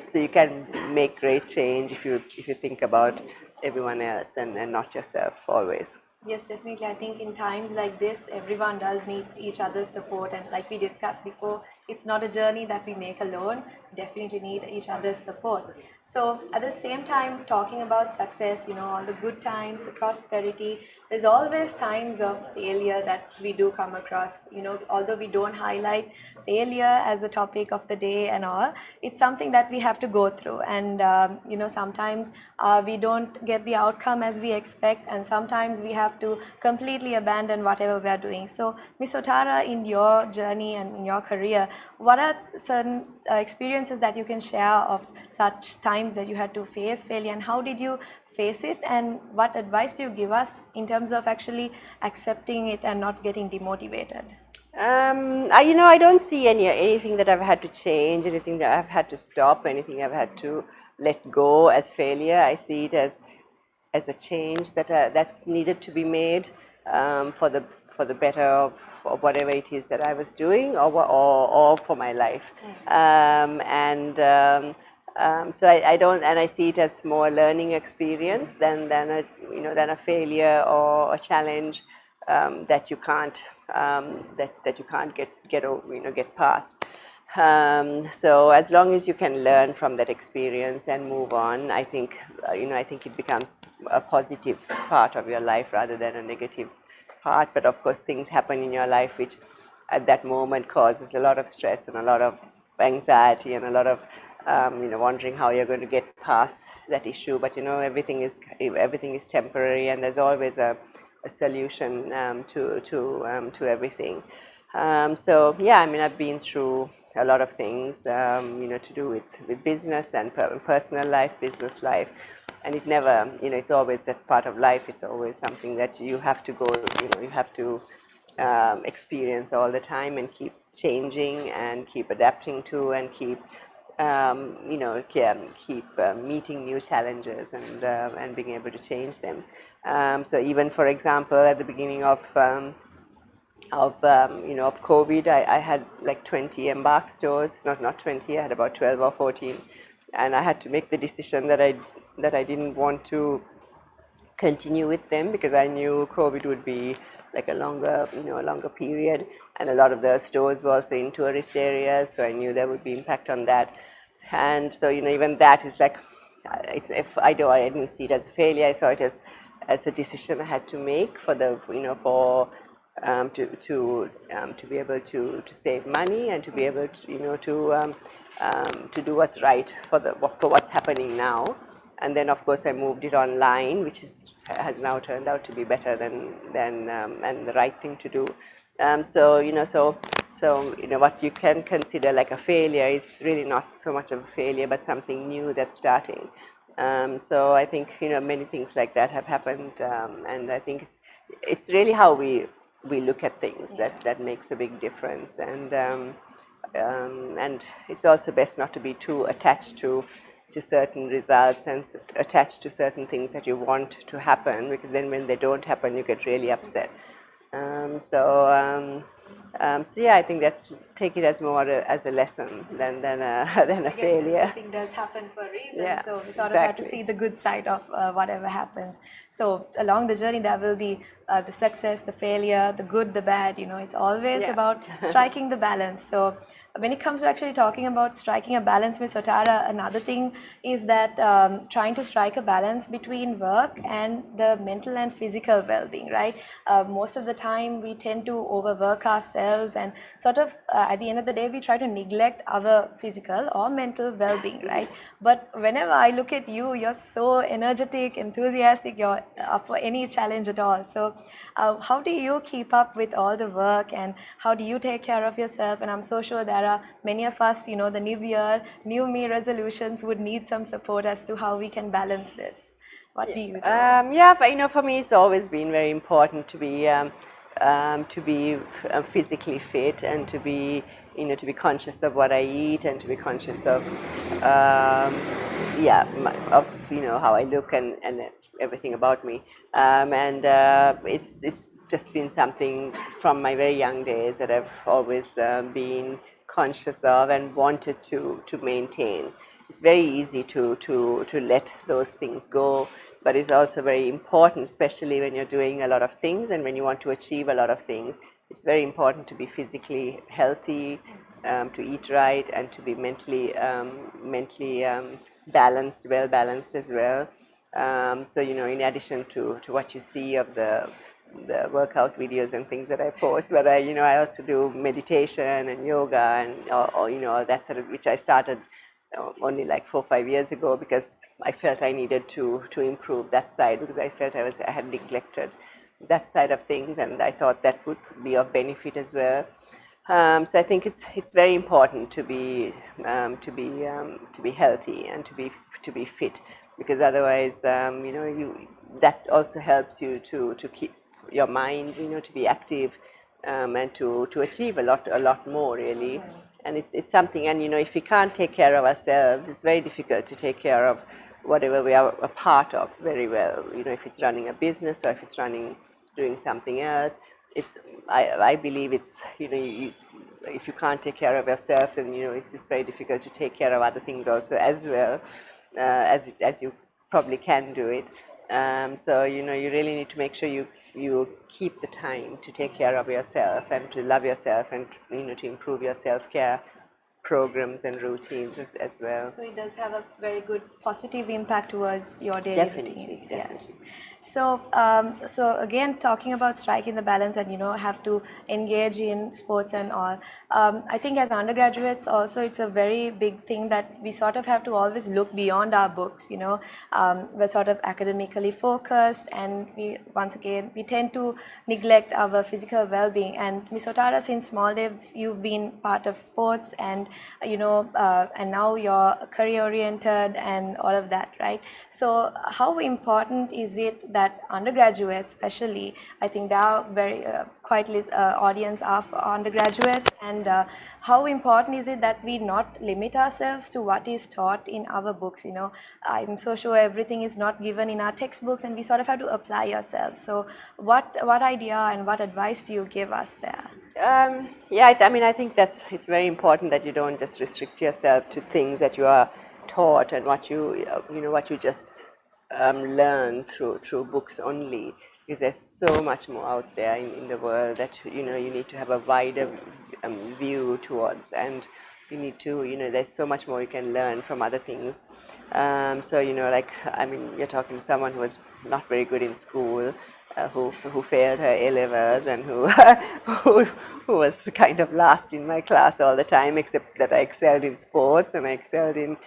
so you can make great change if you think about everyone else, and not yourself always. Yes, definitely. I think in times like this, everyone does need each other's support. And like we discussed before, it's not a journey that we make alone. Definitely need each other's support. So at the same time, talking about success, all the good times, the prosperity, there's always times of failure that we do come across. Although we don't highlight failure as a topic of the day and all, it's something that we have to go through. And, sometimes we don't get the outcome as we expect, and sometimes we have to completely abandon whatever we are doing. So, Ms. Otara, in your journey and in your career, what are certain experiences that you can share of such times that you had to face failure, and how did you face it, and what advice do you give us in terms of actually accepting it and not getting demotivated? I don't see anything that I've had to change, anything that I've had to stop, anything I've had to let go as failure. I see it as a change that's needed to be made, for the better of whatever it is that I was doing, or for my life. So I don't, and I see it as more learning experience than a failure or a challenge that you can't get past. So as long as you can learn from that experience and move on, I think it becomes a positive part of your life rather than a negative part. But of course, things happen in your life which at that moment causes a lot of stress and a lot of anxiety and a lot of wondering how you're going to get past that issue. But everything is temporary, and there's always a solution to everything. So yeah, I've been through a lot of things, to do with business and personal life, business life, and it never, it's always, that's part of life. It's always something that you have to you have to experience all the time, and keep changing and keep adapting to, and keep meeting new challenges, and being able to change them. So even, for example, at the beginning of COVID, I had like 20 Embark stores, not 20, I had about 12 or 14, and I had to make the decision that I didn't want to continue with them, because I knew COVID would be like a longer period, and a lot of the stores were also in tourist areas, so I knew there would be impact on that. And so even that is like, I didn't see it as a failure. I saw it as a decision I had to make for the to be able to save money, and to be able to do what's right for what's happening now. And then of course I moved it online, which has now turned out to be better than and the right thing to do. So what you can consider like a failure is really not so much of a failure, but something new that's starting. So I think many things like that have happened, and I think it's really how we look at things that makes a big difference. And it's also best not to be too attached to certain results, and attached to certain things that you want to happen, because then when they don't happen, you get really upset. So yeah, I think take it as more as a lesson than a failure. Everything does happen for a reason, Yeah, so we sort of have to see the good side of whatever happens. So along the journey, there will be the success, the failure, the good, the bad. It's always about striking the balance. So when it comes to actually talking about striking a balance with Sotara, another thing is that trying to strike a balance between work and the mental and physical well-being, right? Most of the time we tend to overwork ourselves and sort of at the end of the day we try to neglect our physical or mental well-being, right? But whenever I look at you, you're so energetic, enthusiastic, you're up for any challenge at all. So how do you keep up with all the work, and how do you take care of yourself? And I'm so sure there are many of us, you know, the new year, new me resolutions would need some support as to how we can balance this. What do you do? Yeah, but, you know, for me, it's always been very important to be physically fit, and to be, you know, to be conscious of what I eat, and to be conscious of, of, you know, how I look, and everything about me. It's just been something from my very young days that I've always been conscious of and wanted to maintain. It's very easy to let those things go, but it's also very important, especially when you're doing a lot of things and when you want to achieve a lot of things. It's very important to be physically healthy, to eat right, and to be mentally balanced, well balanced as well. So, you know, in addition to what you see of the workout videos and things that I post, but I also do meditation and yoga, and or you know, all that sort of, which I started only like 4 or 5 years ago, because I felt I needed to improve that side, because I felt I had neglected that side of things, and I thought that would be of benefit as well. So I think it's very important to be healthy and to be fit, because otherwise, you know, that also helps you to keep your mind, you know, to be active, and to achieve a lot more, really. And it's something, and you know, if we can't take care of ourselves, it's very difficult to take care of whatever we are a part of very well. You know, if it's running a business, or if it's doing something else, I believe it's, you know, if you can't take care of yourself, then, you know, it's very difficult to take care of other things also as well, as you probably can do it. So, you know, you really need to make sure you keep the time to take care of yourself, and to love yourself, and, you know, to improve your self-care programs and routines as well. So it does have a very good positive impact towards your daily routines. Yes. So, so again, talking about striking the balance, and, you know, have to engage in sports and all. I think as undergraduates also, it's a very big thing that we sort of have to always look beyond our books. You know, we're sort of academically focused, and we tend to neglect our physical well-being. And Ms. Sotara, since small days, you've been part of sports, and you know, and now you're career-oriented and all of that, right? So how important is it that undergraduates, especially, I think there are very quite audience of undergraduates, and how important is it that we not limit ourselves to what is taught in our books? You know, I'm so sure everything is not given in our textbooks, and we sort of have to apply ourselves. So what idea and what advice do you give us there? Yeah, I mean, I think it's very important that you don't just restrict yourself to things that you are taught, and what you just learn through books only, because there's so much more out there in the world that, you know, you need to have a wider view towards, and you need to, you know, there's so much more you can learn from other things. So, you know, like, I mean, you're talking to someone who was not very good in school, who failed her A-levels, and who was kind of last in my class all the time, except that I excelled in sports, and I excelled in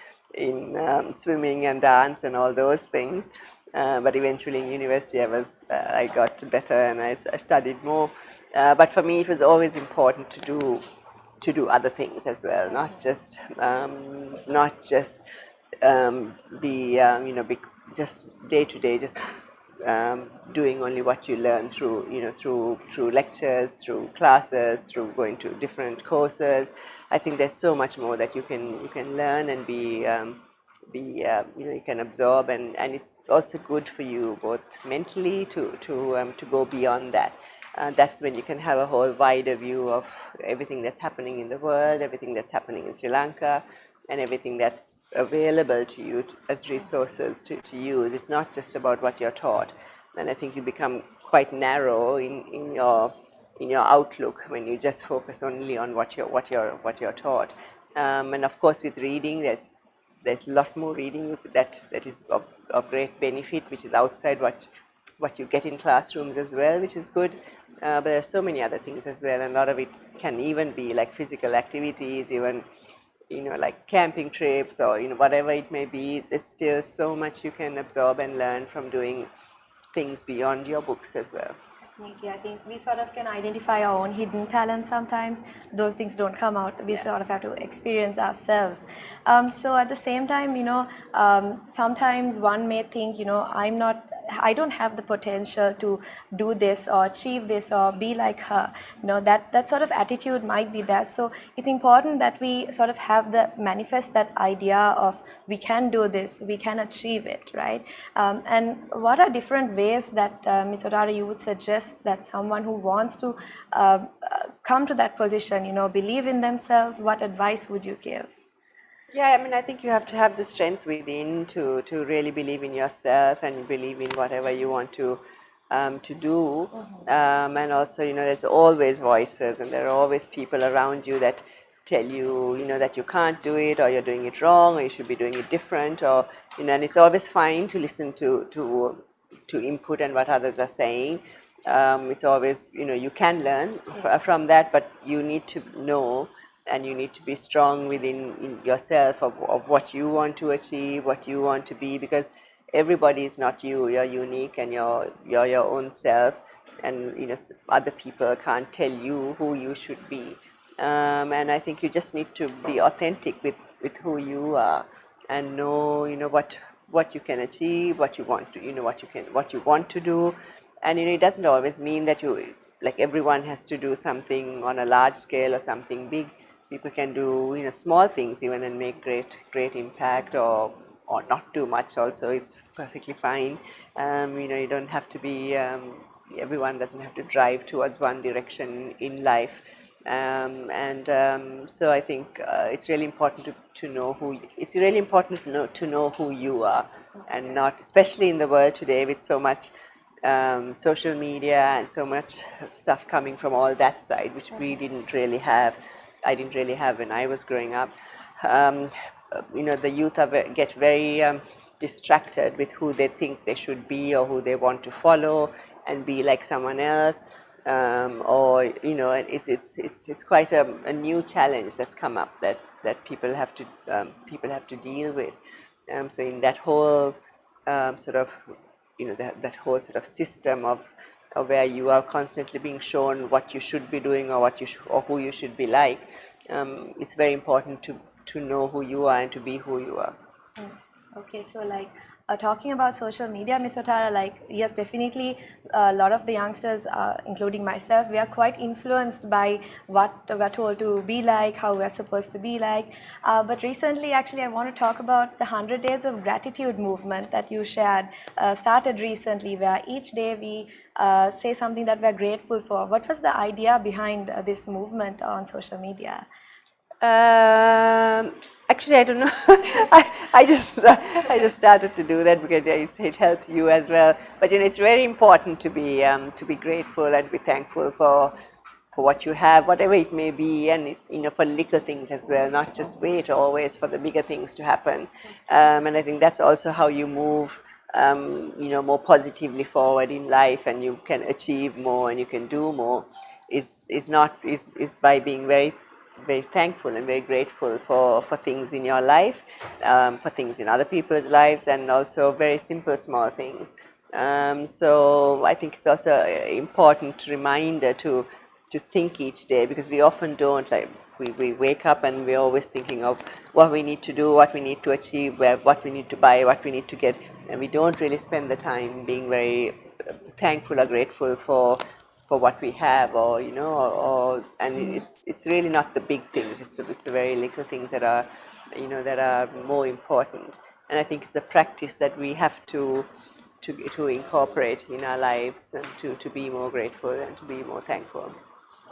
swimming and dance and all those things. But eventually in university I got better, and I studied more. But for me, it was always important to do other things as well, not just be just day to day, just doing only what you learn through lectures, through classes, through going to different courses. I think there's so much more that you can learn and you can absorb, and it's also good for you both mentally to go beyond that. That's when you can have a whole wider view of everything that's happening in the world, everything that's happening in Sri Lanka, and everything that's available to you as resources to use. It's not just about what you're taught. And I think you become quite narrow in in your outlook when you just focus only on what you're taught. And of course, with reading, there's a lot more reading that is of great benefit, which is outside what you get in classrooms as well, which is good. But there are so many other things as well, and a lot of it can even be like physical activities, even like camping trips, or whatever it may be. There's still so much you can absorb and learn from doing things beyond your books as well. Definitely. I think we sort of can identify our own hidden talents sometimes. Those things don't come out. We sort of have to experience ourselves. So at the same time, sometimes one may think, I don't have the potential to do this or achieve this or be like her. That sort of attitude might be there. So it's important that we sort of manifest that idea of we can do this, we can achieve it, right? And what are different ways that Ms. Otara, you would suggest that someone who wants to come to that position, believe in themselves, what advice would you give? Yeah, I mean, I think you have to have the strength within to really believe in yourself and believe in whatever you want to do. And also, there's always voices, and there are always people around you that tell you, that you can't do it, or you're doing it wrong, or you should be doing it different, or and it's always fine to listen to input and what others are saying. It's always, you can learn from that, but you need to know, and you need to be strong within yourself of what you want to achieve, what you want to be, because everybody is not you. You're unique, and you're your own self, and other people can't tell you who you should be. And I think you just need to be authentic with who you are, and know what you can achieve, what you want to what you want to do. And it doesn't always mean that everyone has to do something on a large scale or something big. People can do small things even and make great impact, or not too much also. It's perfectly fine. You don't have to be everyone doesn't have to drive towards one direction in life. So I think it's really important to know to know who you are, and not, especially in the world today with so much social media and so much stuff coming from all that side, which we didn't really have. I didn't really have when I was growing up. The youth get very distracted with who they think they should be, or who they want to follow and be like someone else. It's quite a new challenge that's come up that people have to deal with. So in that whole sort of that whole sort of system of where you are constantly being shown what you should be doing, or or who you should be like, it's very important to know who you are and to be who you are. Okay, so talking about social media, Ms. Otara, yes, definitely a lot of the youngsters, including myself, we are quite influenced by what we're told to be like, how we're supposed to be like. But recently, actually, I want to talk about the 100 Days of Gratitude movement that you shared, started recently, where each day we say something that we're grateful for. What was the idea behind this movement on social media? Actually, I don't know. I just started to do that because it helps you as well. But it's very important to be grateful and be thankful for what you have, whatever it may be, and for little things as well. Not just wait always for the bigger things to happen. And I think that's also how you move, more positively forward in life, and you can achieve more and you can do more. Is by being very thankful and very grateful for things in your life, for things in other people's lives, and also very simple small things. So I think it's also an important reminder to think each day, because we often don't. We wake up and we're always thinking of what we need to do, what we need to achieve, what we need to buy, what we need to get, and we don't really spend the time being very thankful or grateful for what we have, and it's really not the big things. It's the very little things that are more important. And I think it's a practice that we have to incorporate in our lives, and to be more grateful and to be more thankful.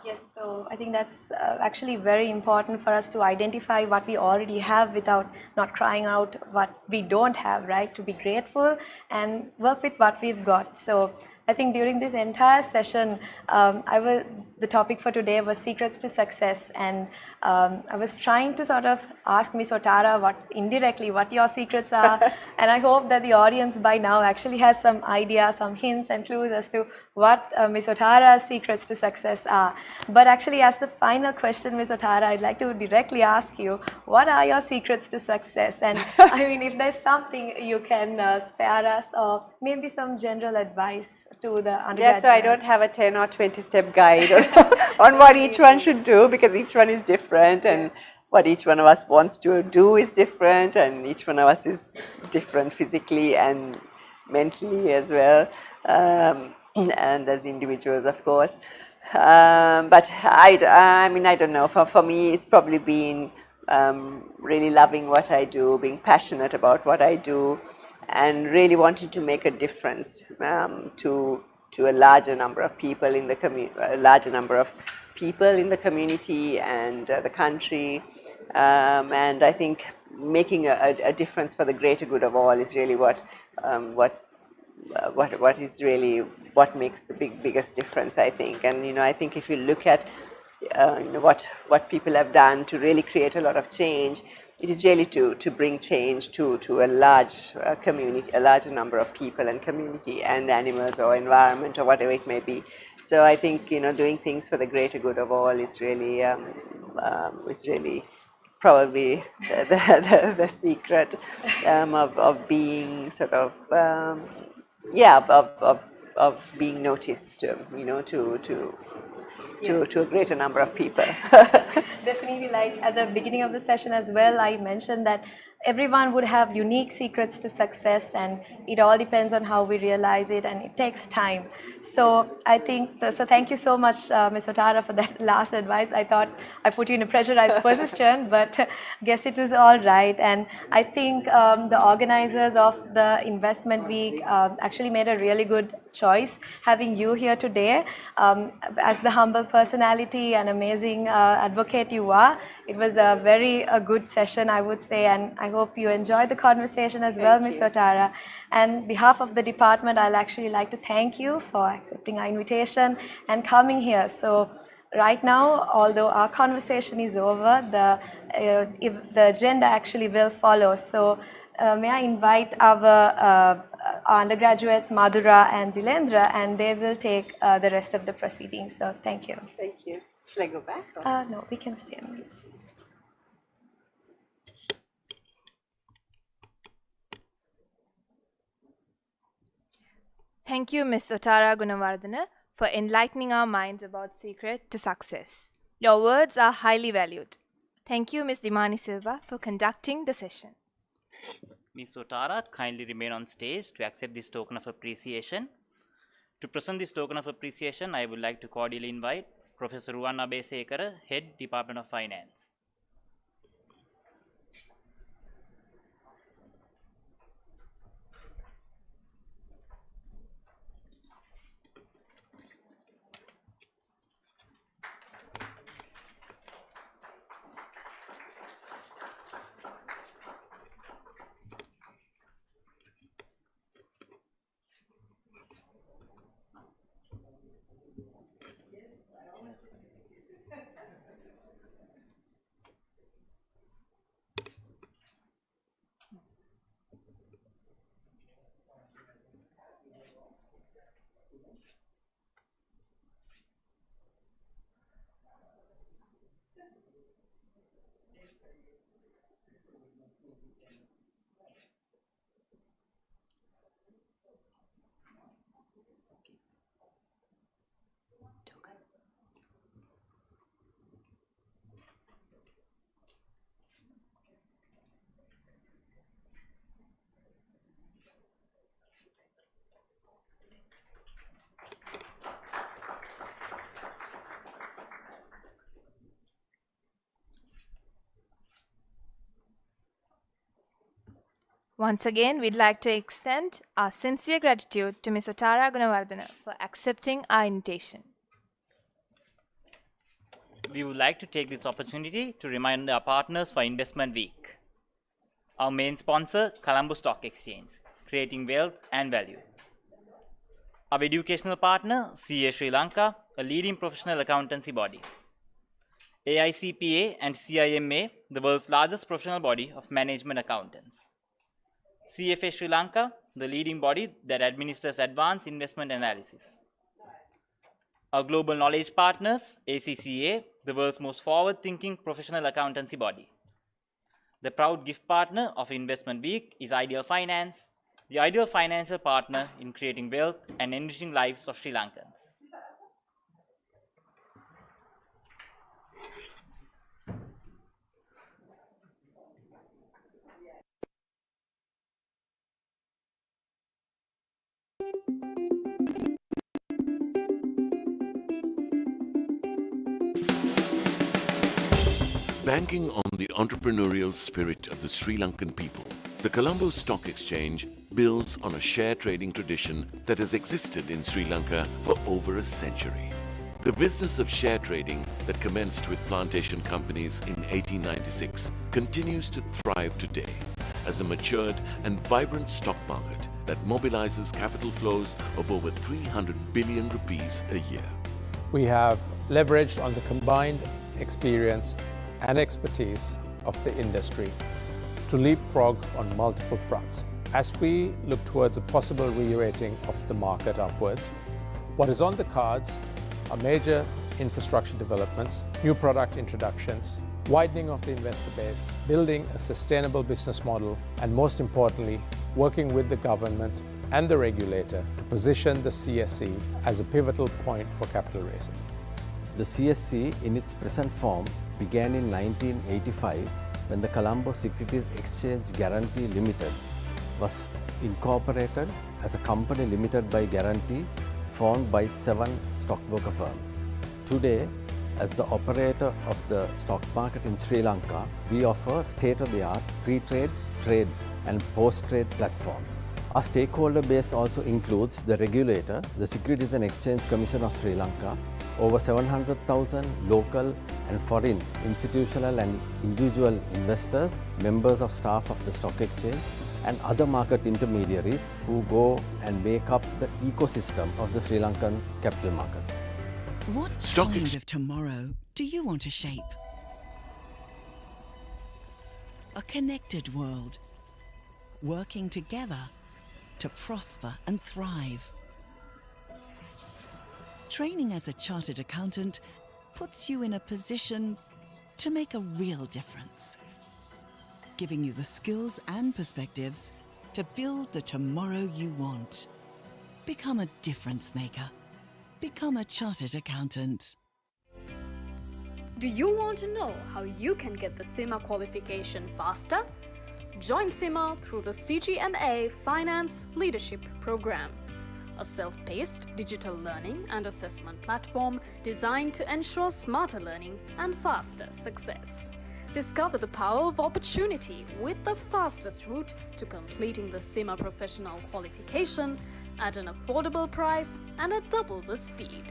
Yes, so I think that's actually very important for us to identify what we already have without not crying out what we don't have, right? To be grateful and work with what we've got. So I think during this entire session, the topic for today was secrets to success, and I was trying to sort of ask Ms. Otara indirectly what your secrets are, and I hope that the audience by now actually has some idea, some hints and clues as to what Ms. Otara's secrets to success are. But actually, as the final question, Ms. Otara, I'd like to directly ask you, what are your secrets to success? And I mean, if there's something you can spare us, or maybe some general advice to the undergraduates. Yeah, so I don't have a 10 or 20 step guide on what each one should do, because each one is different, and what each one of us wants to do is different, and each one of us is different physically and mentally as well, and as individuals, of course. But I mean, I don't know. For me, it's probably been really loving what I do, being passionate about what I do, and really wanting to make a difference to a larger number of people in the community and the country, and I think making a difference for the greater good of all is really what is really what makes the biggest difference, I think. And I think if you look at what people have done to really create a lot of change, it is really to bring change to a large community, a larger number of people and community and animals or environment or whatever it may be. So I think doing things for the greater good of all is really probably the secret of being sort of of being noticed, to a greater number of people. Definitely, like at the beginning of the session as well, I mentioned that everyone would have unique secrets to success, and it all depends on how we realize it, and it takes time. So I think, so thank you so much, Ms. Otara, for that last advice. I thought I put you in a pressurized position, but guess it is all right. And I think the organizers of the Investment Week actually made a really good choice having you here today. As the humble personality and amazing advocate you are, it was a very good session, I would say, and I hope you enjoyed the conversation as well, Ms. Otara. And on behalf of the department, I'll actually like to thank you for accepting our invitation and coming here. So right now, although our conversation is over, the agenda actually will follow. So may I invite our undergraduates, Madhura and Dilendra, and they will take the rest of the proceedings. So thank you. Thank you. Shall I go back? Or? No, we can stay on this. Thank you, Ms. Otara Gunawardena, for enlightening our minds about secret to success. Your words are highly valued. Thank you, Ms. Dimani Silva, for conducting the session. Ms. Otara, kindly remain on stage to accept this token of appreciation. To present this token of appreciation, I would like to cordially invite Professor Ruwan Abesekara, Head, Department of Finance. Once again, we'd like to extend our sincere gratitude to Ms. Otara Gunawardena for accepting our invitation. We would like to take this opportunity to remind our partners for Investment Week. Our main sponsor, Colombo Stock Exchange, creating wealth and value. Our educational partner, CA Sri Lanka, a leading professional accountancy body. AICPA and CIMA, the world's largest professional body of management accountants. CFA Sri Lanka, the leading body that administers advanced investment analysis. Our global knowledge partners, ACCA, the world's most forward-thinking professional accountancy body. The proud gift partner of Investment Week is Ideal Finance, the ideal financial partner in creating wealth and enriching lives of Sri Lankans. Banking on the entrepreneurial spirit of the Sri Lankan people, the Colombo Stock Exchange builds on a share trading tradition that has existed in Sri Lanka for over a century. The business of share trading that commenced with plantation companies in 1896 continues to thrive today as a matured and vibrant stock market that mobilizes capital flows of over 300 billion rupees a year. We have leveraged on the combined experience and expertise of the industry to leapfrog on multiple fronts. As we look towards a possible re-rating of the market upwards, what is on the cards are major infrastructure developments, new product introductions, widening of the investor base, building a sustainable business model, and most importantly, working with the government and the regulator to position the CSE as a pivotal point for capital raising. The CSE in its present form began in 1985 when the Colombo Securities Exchange Guarantee Limited was incorporated as a company limited by guarantee formed by 7 stockbroker firms. Today, as the operator of the stock market in Sri Lanka, we offer state-of-the-art pre-trade, trade and post-trade platforms. Our stakeholder base also includes the regulator, the Securities and Exchange Commission of Sri Lanka, over 700,000 local and foreign institutional and individual investors, members of staff of the stock exchange, and other market intermediaries who go and make up the ecosystem of the Sri Lankan capital market. What kind of tomorrow do you want to shape? A connected world, working together to prosper and thrive. Training as a chartered accountant puts you in a position to make a real difference, giving you the skills and perspectives to build the tomorrow you want. Become a difference maker. Become a chartered accountant. Do you want to know how you can get the CIMA qualification faster? Join CIMA through the CGMA Finance Leadership Program, a self-paced digital learning and assessment platform designed to ensure smarter learning and faster success. Discover the power of opportunity with the fastest route to completing the CIMA professional qualification at an affordable price and at double the speed.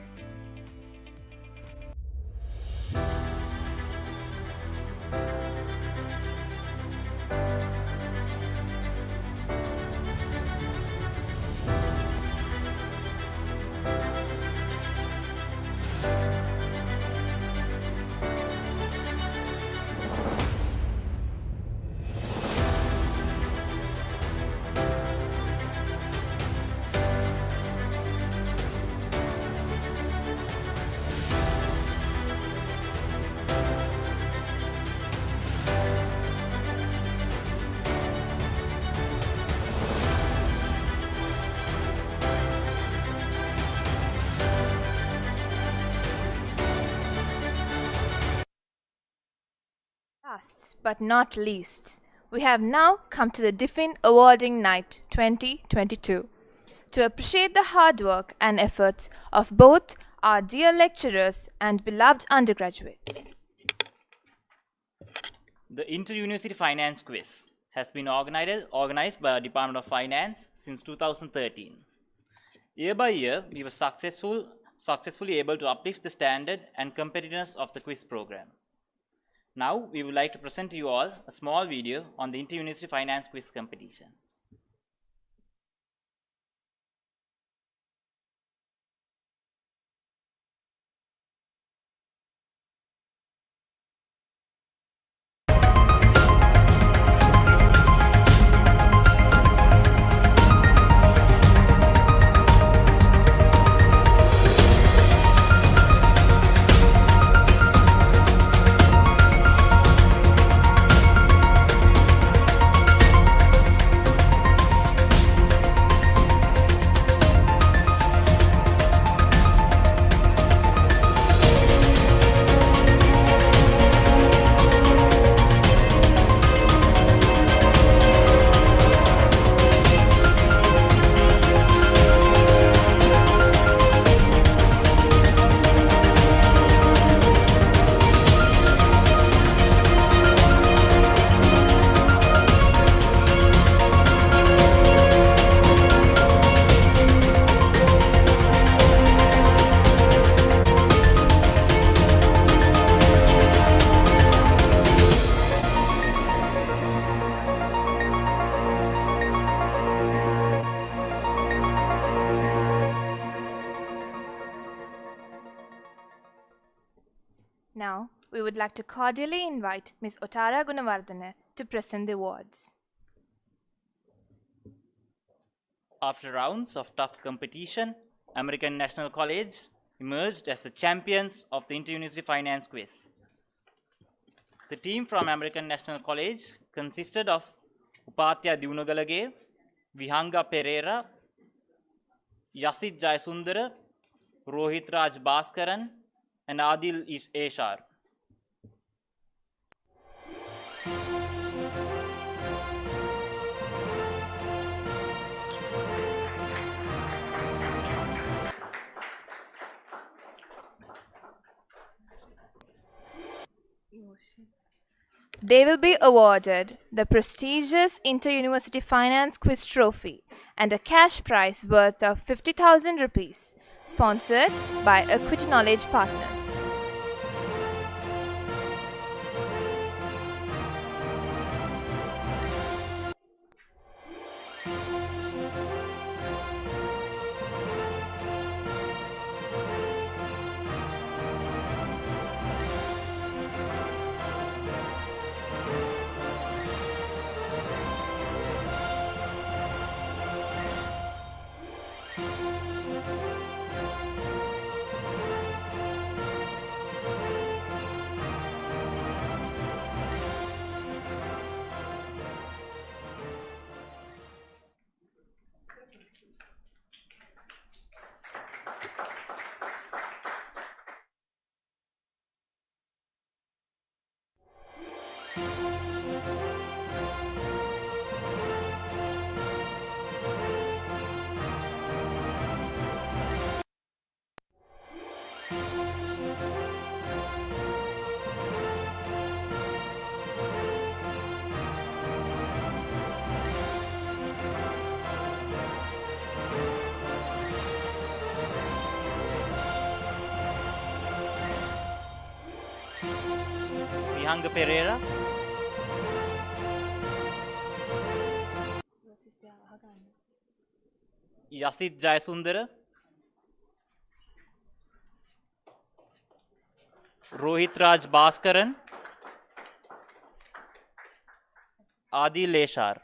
Last but not least, we have now come to the DFIN Awarding Night 2022 to appreciate the hard work and efforts of both our dear lecturers and beloved undergraduates. The Inter-University Finance Quiz has been organized by our Department of Finance since 2013. Year by year, we were successfully able to uplift the standard and competitiveness of the quiz program. Now, we would like to present to you all a small video on the Inter-University Finance Quiz competition. we would like to cordially invite Ms. Ottara Gunawardena to present the awards. After rounds of tough competition, American National College emerged as the champions of the Inter-University Finance Quiz. The team from American National College consisted of Upatya Diunagalage, Vihanga Pereira, Yasid Jayasundara, Rohit Raj Bhaskaran, and Adil Eshar. They will be awarded the prestigious Inter-University Finance Quiz Trophy and a cash prize worth of 50,000 rupees, sponsored by Equity Knowledge Partners. Vihanga Pereira, Yasid Jayasundara, Rohit Raj Bhaskaran, Adil Eshar.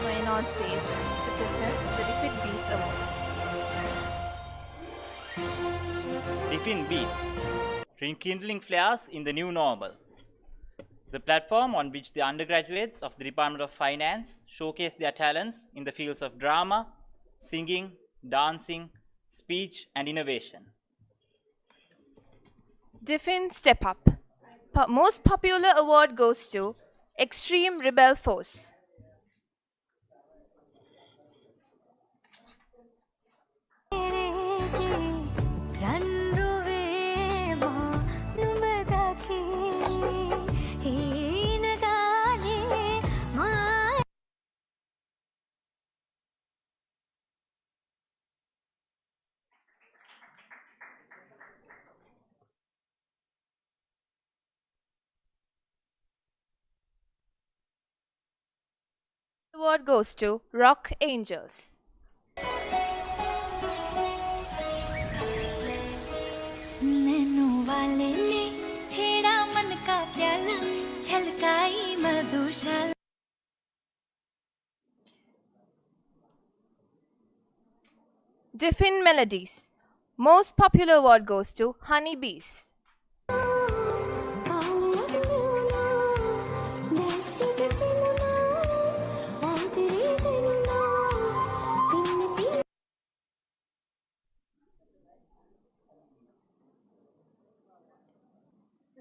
Going on stage to present the Diffin Beats Awards. Diffin Beats, rekindling flares in the new normal. The platform on which the undergraduates of the Department of Finance showcase their talents in the fields of drama, singing, dancing, speech, and innovation. Diffin Step Up. Most popular award goes to Extreme Rebel Force. Award goes to Rock Angels. Diffin Melodies. Most popular award goes to Honey Bees.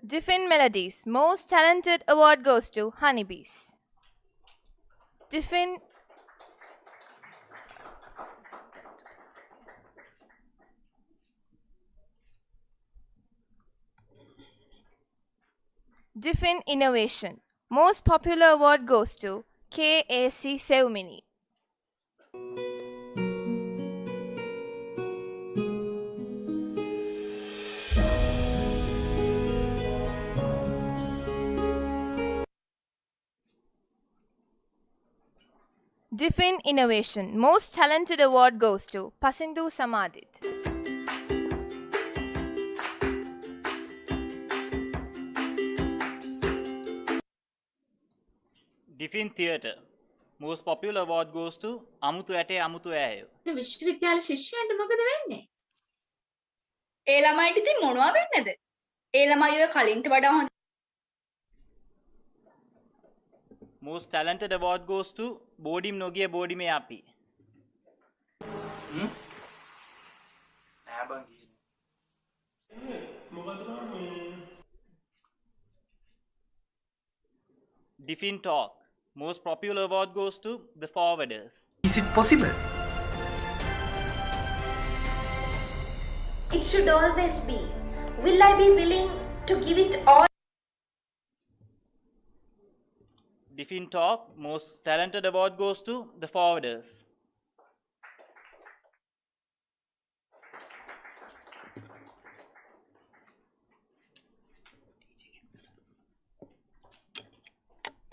Diffin Melodies. Most talented award goes to Honeybees. Diffin DFIN Innovation. Most popular award goes to KAC Seumini. DFIN Innovation. Most talented award goes to Pasindu Samadit. DFIN Theatre. Most popular award goes to Amuthu Ate Amuthu Ayayo. විශ්වවිද්‍යාල ශිෂ්‍යයන්ට මොකද වෙන්නේ? ඒ ළමයිට ඉතින් මොනවා වෙන්නද? ඒ ළමයි ඔය කලින්ට වඩා හොඳ. Most talented award goes to Bodim Nogiya Bodime Api. DFIN Talk. Most popular award goes to the Forwarders. Is it possible? It should always be. Will I be willing to give it all? DFIN Talk. Most talented award goes to the Forwarders.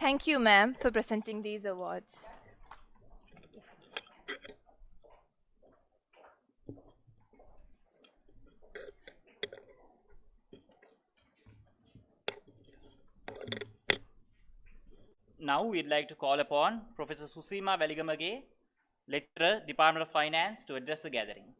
Thank you, ma'am, for presenting these awards. Now we'd like to call upon Professor Susima Veligamage, Lecturer, Department of Finance, to address the gathering.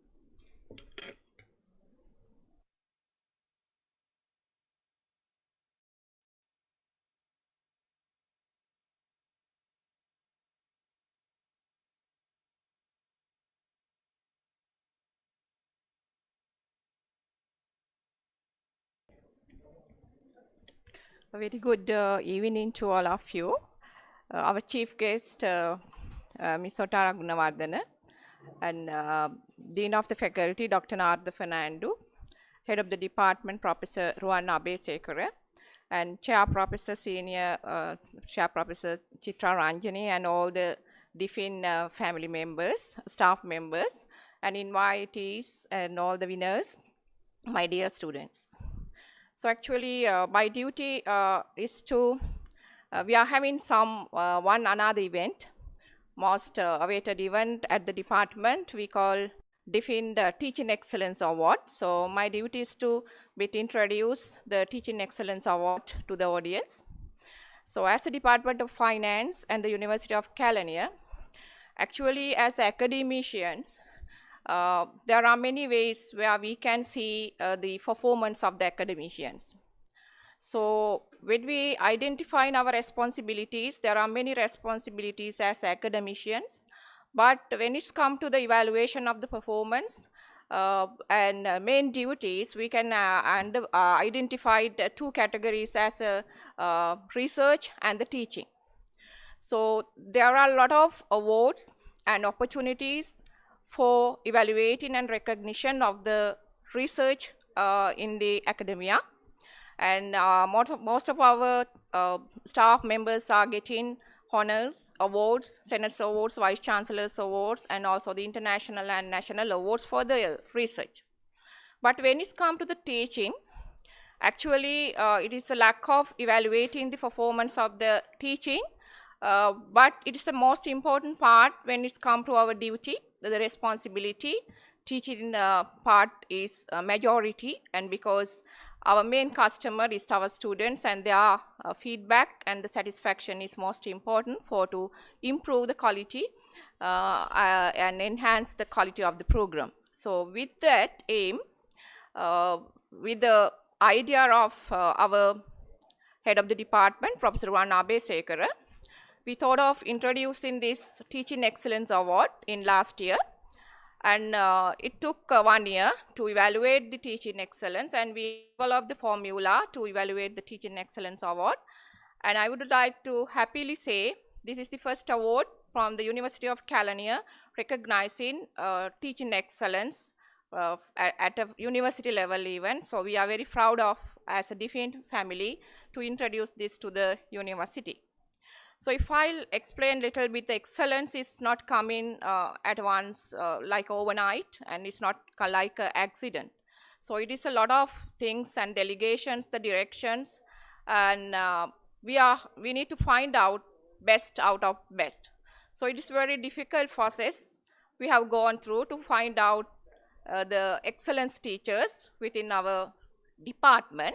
A very good evening to all of you. Our chief guest, Ms. Sotara Gunawardena, and Dean of the Faculty, Dr. Narada Fernando, Head of the Department, Professor Ruwana Abesekara, and Chair Professor, Senior Chair Professor Chitra Ranjani, and all the DFIN family members, staff members, and invitees, and all the winners, my dear students. So actually, my duty is to, we are having one another event, most awaited event at the department. We call DFIN Teaching Excellence Award. So my duty is to introduce the Teaching Excellence Award to the audience. So as the Department of Finance and the University of Kelaniya, actually as academicians, there are many ways where we can see the performance of the academicians. So when we identify our responsibilities, there are many responsibilities as academicians, but when it's come to the evaluation of the performance and main duties, we can identify the two categories as research and the teaching. So there are a lot of awards and opportunities for evaluating and recognition of the research in the academia. And most of our staff members are getting honors, awards, Senate's awards, Vice Chancellor's awards, and also the international and national awards for the research. But when it's come to the teaching, actually it is a lack of evaluating the performance of the teaching, but it is the most important part when it's come to our duty, the responsibility. Teaching part is a majority, and because our main customer is our students, and their feedback and the satisfaction is most important to improve the quality and enhance the quality of the program. So with that aim, with the idea of our head of the department, Professor Ruwana Abesekara, we thought of introducing this Teaching Excellence Award in last year. And it took 1 year to evaluate the teaching excellence, and we developed the formula to evaluate the Teaching Excellence Award. And I would like to happily say this is the first award from the University of Kelaniya recognizing teaching excellence at a university level even. So we are very proud of, as a Defeat family, to introduce this to the university. So if I'll explain a little bit, the excellence is not coming at once like overnight, and it's not like an accident. So it is a lot of things and delegations, the directions, and we need to find out best out of best. So it is very difficult process we have gone through to find out the excellence teachers within our department.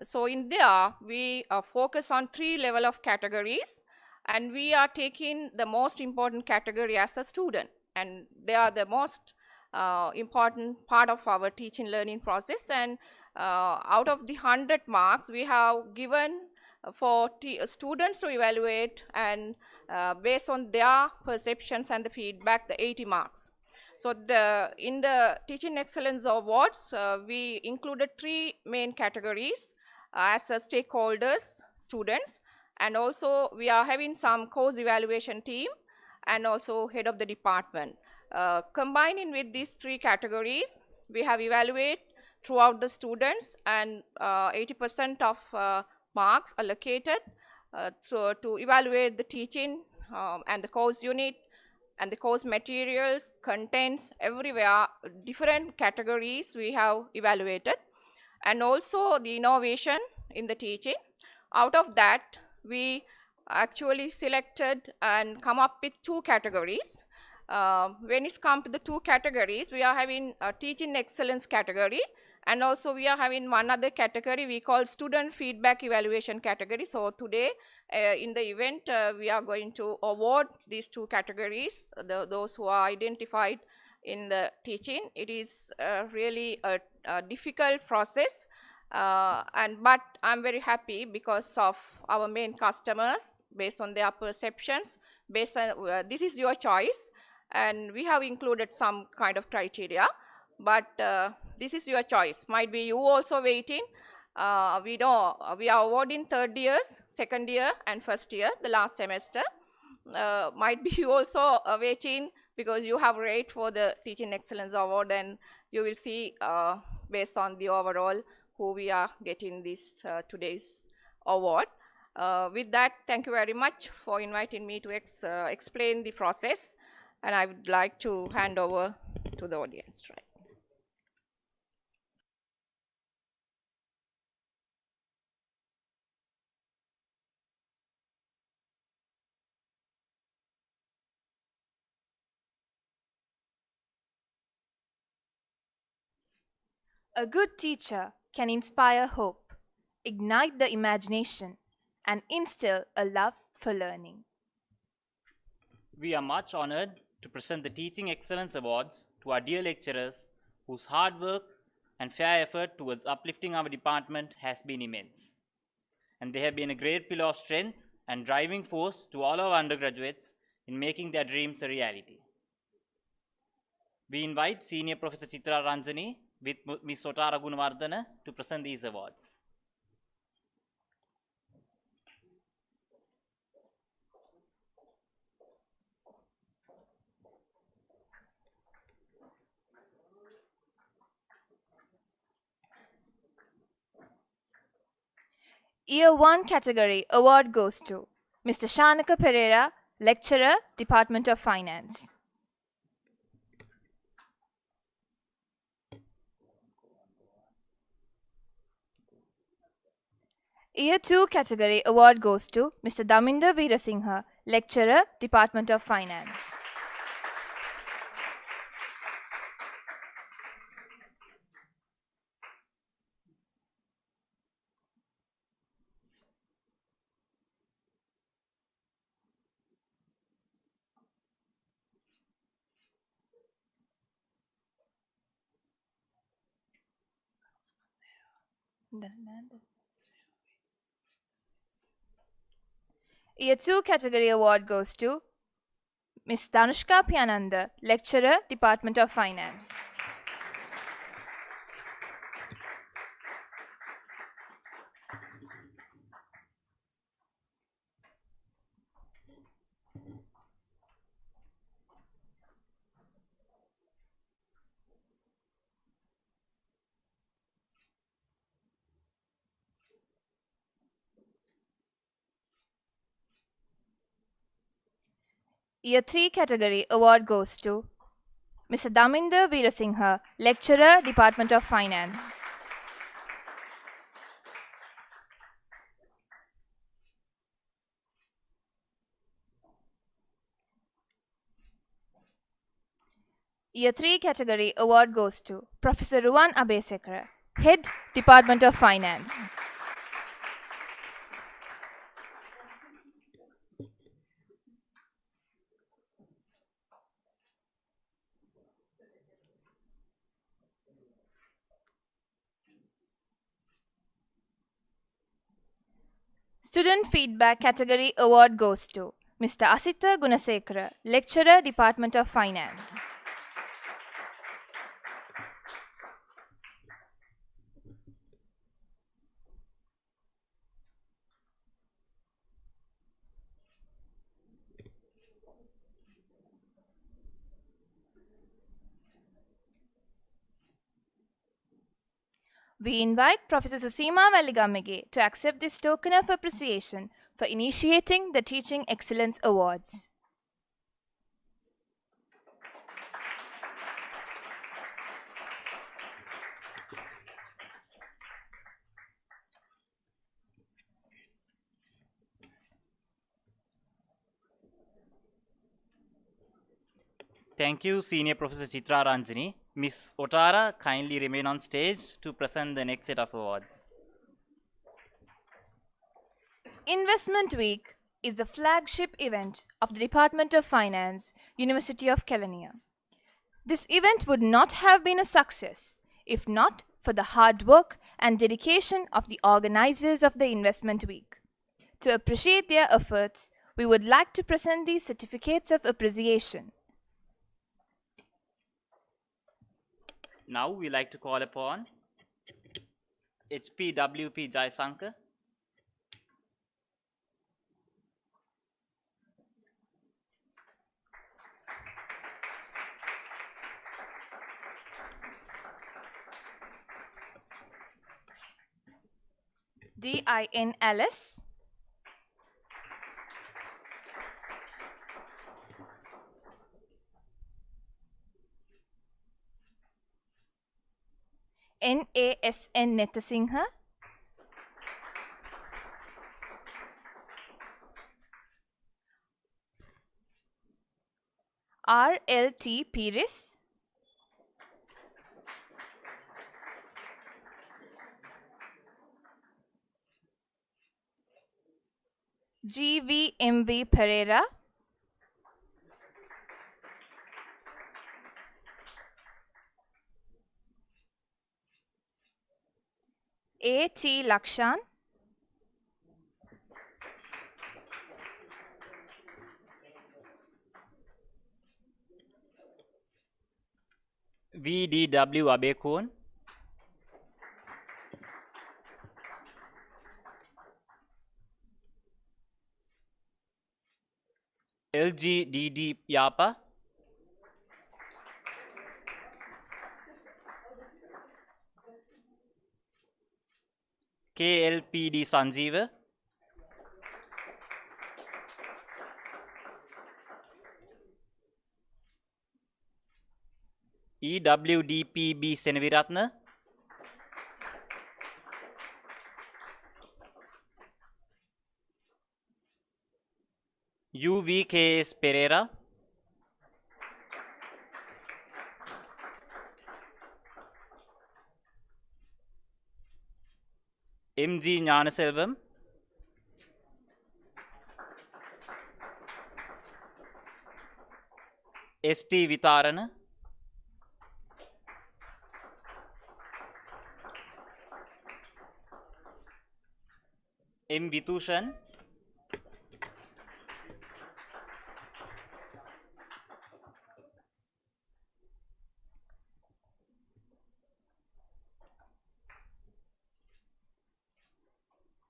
So in there, we focus on 3 level of categories, and we are taking the most important category as a student, and they are the most important part of our teaching learning process. And out of the 100 marks, we have given for students to evaluate, and based on their perceptions and the feedback, the 80 marks. So in the Teaching Excellence Awards, we included 3 main categories as stakeholders, students, and also we are having some course evaluation team and also head of the department. Combining with these 3 categories, we have evaluated throughout the students, and 80% of marks allocated to evaluate the teaching and the course unit and the course materials, contents, everywhere, different categories we have evaluated, and also the innovation in the teaching. Out of that, we actually selected and come up with 2 categories. When it's come to the 2 categories, we are having a teaching excellence category, and also we are having one other category we call student feedback evaluation category. So today in the event, we are going to award these 2 categories, those who are identified in the teaching. It is really a difficult process, but I'm very happy because of our main customers, based on their perceptions, based on this is your choice, and we have included some kind of criteria, but this is your choice. Might be you also waiting. We know we are awarding 3rd years, 2nd year, and 1st year, the last semester. Might be you also waiting because you have rate for the Teaching Excellence Award, and you will see based on the overall who we are getting this today's award. With that, thank you very much for inviting me to explain the process, and I would like to hand over to the audience. Right. A good teacher can inspire hope, ignite the imagination, and instill a love for learning. We are much honored to present the Teaching Excellence Awards to our dear lecturers whose hard work and fair effort towards uplifting our department has been immense. And they have been a great pillar of strength and driving force to all our undergraduates in making their dreams a reality. We invite Senior Professor Chitra Ranjani with Ms. Sotara Gunawardana to present these awards. Year 1 category award goes to Mr. Shanaka Pereira, Lecturer, Department of Finance. Year 2 category award goes to Mr. Daminder Veerasinghe, Lecturer, Department of Finance. Year 2 category award goes to Ms. Danushka Piananda, Lecturer, Department of Finance. Year 3 category award goes to Mr. Daminder Veerasinghe, Lecturer, Department of Finance. Year 3 category award goes to Professor Ruwan Abesekara, Head, Department of Finance. Student Feedback category award goes to Mr. Asitha Gunasekara, Lecturer, Department of Finance. We invite Professor Susima Valigamege to accept this token of appreciation for initiating the Teaching Excellence Awards. Thank you, Senior Professor Chitra Ranjani. Ms. Otara, kindly remain on stage to present the next set of awards. Investment Week is the flagship event of the Department of Finance, University of Kelaniya. This event would not have been a success if not for the hard work and dedication of the organizers of the Investment Week. To appreciate their efforts, we would like to present these certificates of appreciation. Now we like to call upon HPWP Jaisankar, DIN Alice, NASN Netasinghe, RLT Piris, GVMV Pereira, AT Lakshan, VDW Abekon, LGDD Yapa, KLPD Sanjeeva, EWDPB Senaviratna, UVKS Pereira, MG Gnanaselvam, ST Vitarana, M Vitushan,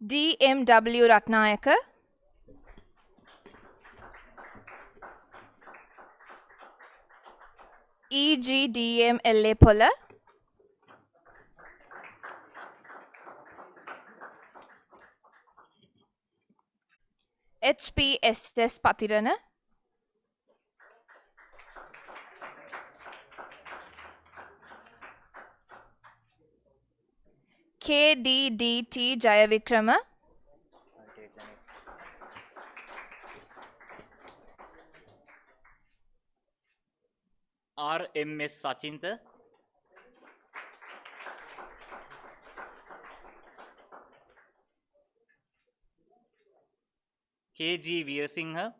DMW Ratnayaka, EGDM LA Pola, HPSS Patirana, KDDT Jayavikrama, RMS Sachinta, KG Veersingha,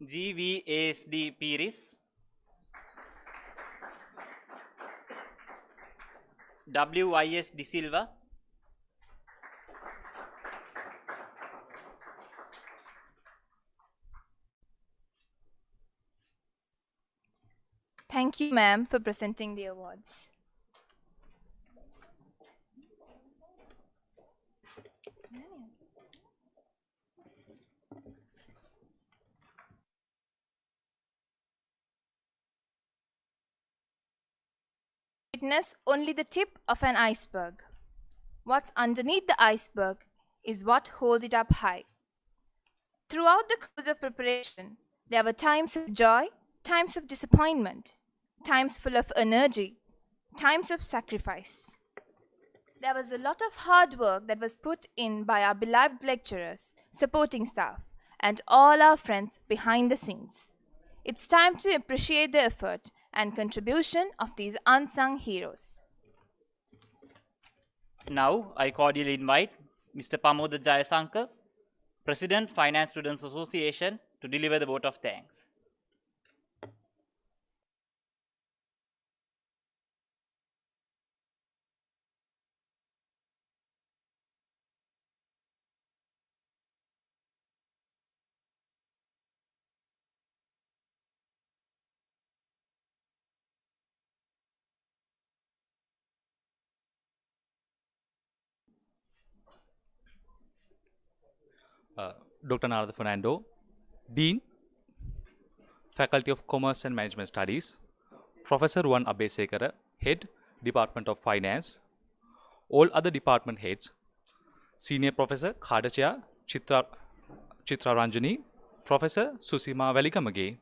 GVASD Piris, WIS De Silva, Thank you, ma'am, for presenting the awards. Witness only the tip of an iceberg. What's underneath the iceberg is what holds it up high. Throughout the course of preparation, there were times of joy, times of disappointment, times full of energy, times of sacrifice. There was a lot of hard work that was put in by our beloved lecturers, supporting staff, and all our friends behind the scenes. It's time to appreciate the effort and contribution of these unsung heroes. Now, I cordially invite Mr. Pamoda Jayasankar, President, Finance Students Association, to deliver the vote of thanks. Dr. Narada Fernando, Dean, Faculty of Commerce and Management Studies, Professor Ruwan Abesekara, Head, Department of Finance, all other department heads, Senior Professor Khadachaya Chitra Ranjani, Professor Susima Velikamage,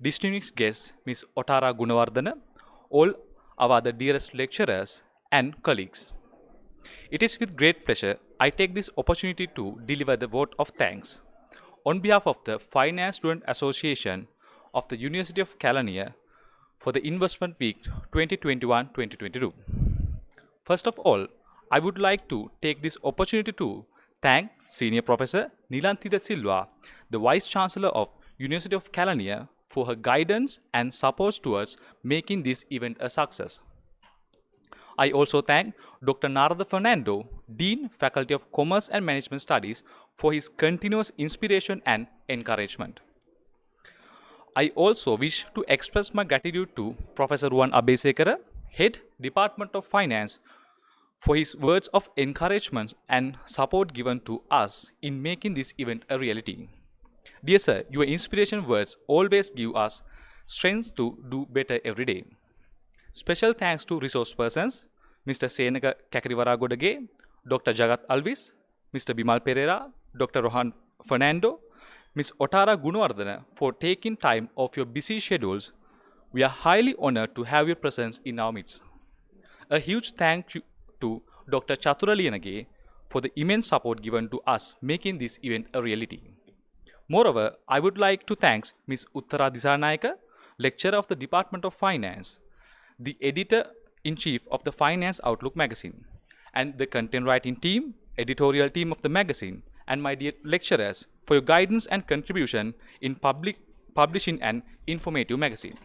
distinguished guests Ms. Otara Gunawardana, all our other dearest lecturers and colleagues. It is with great pleasure I take this opportunity to deliver the vote of thanks on behalf of the Finance Student Association of the University of Kelaniya for the Investment Week 2021-2022. First of all, I would like to take this opportunity to thank Senior Professor Nilanthi Da Silva, the Vice Chancellor of University of Kelaniya, for her guidance and support towards making this event a success. I also thank Dr. Narada Fernando, Dean, Faculty of Commerce and Management Studies, for his continuous inspiration and encouragement. I also wish to express my gratitude to Professor Ruwan Abesekara, Head, Department of Finance, for his words of encouragement and support given to us in making this event a reality. Dear sir, your inspiration words always give us strength to do better every day. Special thanks to resource persons, Mr. Senaka Kakariwaragodage, Dr. Jagat Alvis, Mr. Bimal Pereira, Dr. Rohan Fernando, Ms. Otara Gunawardana for taking time off your busy schedules. We are highly honored to have your presence in our midst. A huge thank you to Dr. Chaturaliyanage for the immense support given to us making this event a reality. Moreover, I would like to thank Ms. Uttara Disarnayaka, Lecturer of the Department of Finance, the Editor-in-Chief of the Finance Outlook magazine, and the content writing team, editorial team of the magazine, and my dear lecturers for your guidance and contribution in publishing an informative magazine.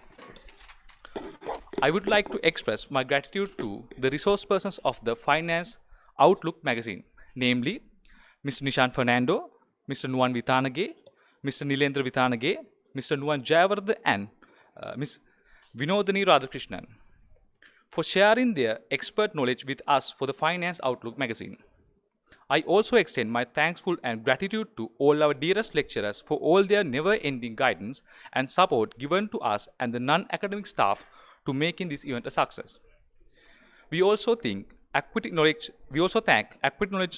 I would like to express my gratitude to the resource persons of the Finance Outlook magazine, namely Mr. Nishan Fernando, Mr. Nuwan Vithanage, Mr. Nilendra Vithanage, Mr. Nuwan Jayawardha, and Ms. Vinodani Radhakrishnan, for sharing their expert knowledge with us for the Finance Outlook magazine. I also extend my thankful and gratitude to all our dearest lecturers for all their never-ending guidance and support given to us and the non-academic staff to making this event a success. We also thank Aquatic Knowledge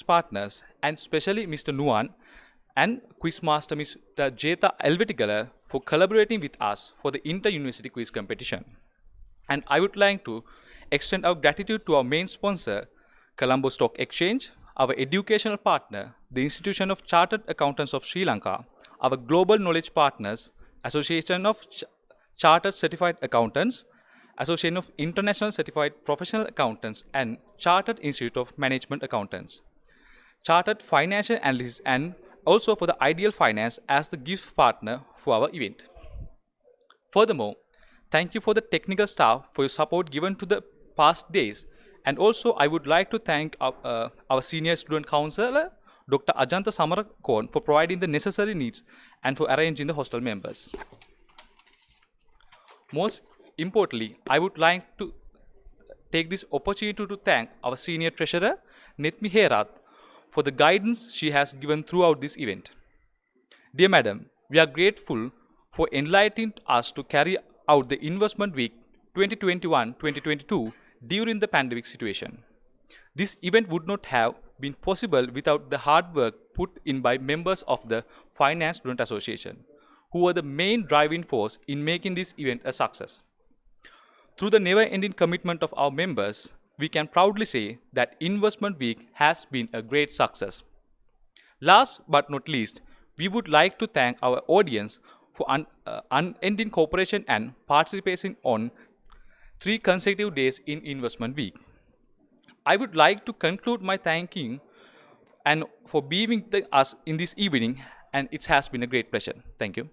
partners and especially Mr. Nuwan and Quizmaster Mr. Jetha Elvetigala for collaborating with us for the inter-university quiz competition. And I would like to extend our gratitude to our main sponsor, Colombo Stock Exchange, our educational partner, the Institution of Chartered Accountants of Sri Lanka, our global knowledge partners, Association of Chartered Certified Accountants, Association of International Certified Professional Accountants, and Chartered Institute of Management Accountants, Chartered Financial Analysts, and also for the Ideal Finance as the gift partner for our event. Furthermore, thank you for the technical staff for your support given to the past days. And also, I would like to thank our senior student counselor, Dr. Ajanta Samarakon, for providing the necessary needs and for arranging the hostel members. Most importantly, I would like to take this opportunity to thank our senior treasurer, Netmi Herath, for the guidance she has given throughout this event. Dear Madam, we are grateful for enlightening us to carry out the Investment Week 2021-2022 during the pandemic situation. This event would not have been possible without the hard work put in by members of the Finance Student Association, who were the main driving force in making this event a success. Through the never-ending commitment of our members, we can proudly say that Investment Week has been a great success. Last but not least, we would like to thank our audience for unending cooperation and participation on 3 consecutive days in Investment Week. I would like to conclude my thanking and for being with us in this evening, and it has been a great pleasure. Thank you.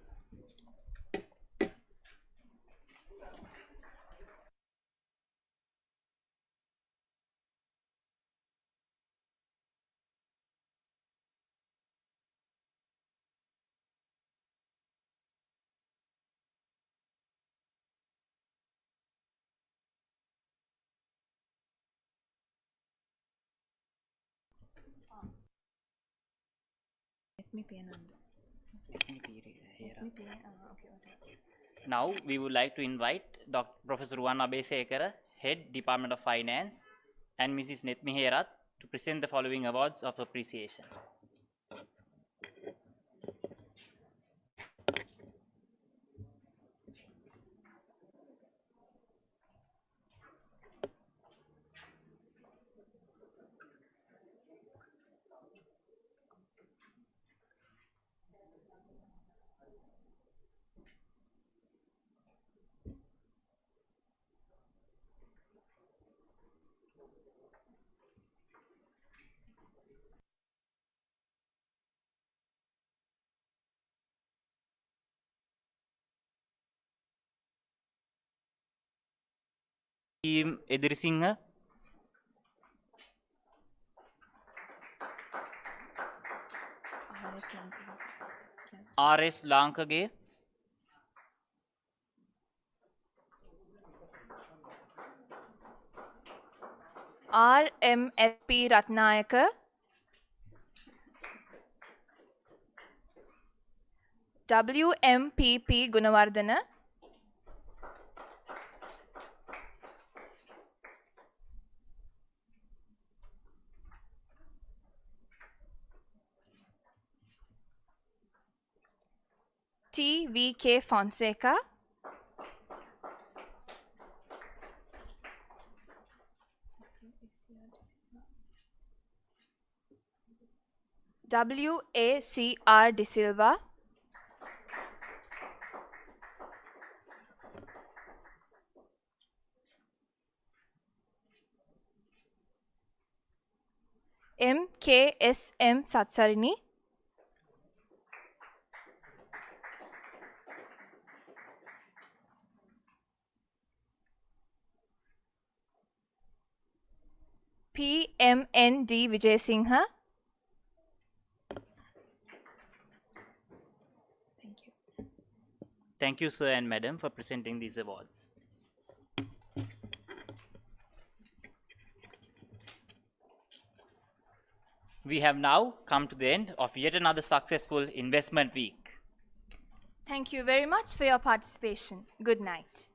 Let me pay Anand. Now we would like to invite Professor Ruwan Abesekara, Head Department of Finance, and Mrs. Netmi Herath to present the following awards of appreciation. Team Edirisinghe, RS Lankage, RMSP Ratnayaka, WMPP Gunawardana, TVK Fonseca, WACR De Silva, MKSM Satsarini, PMND Vijay Singha. Thank you, sir and madam, for presenting these awards. We have now come to the end of yet another successful investment week. Thank you very much for your participation. Good night.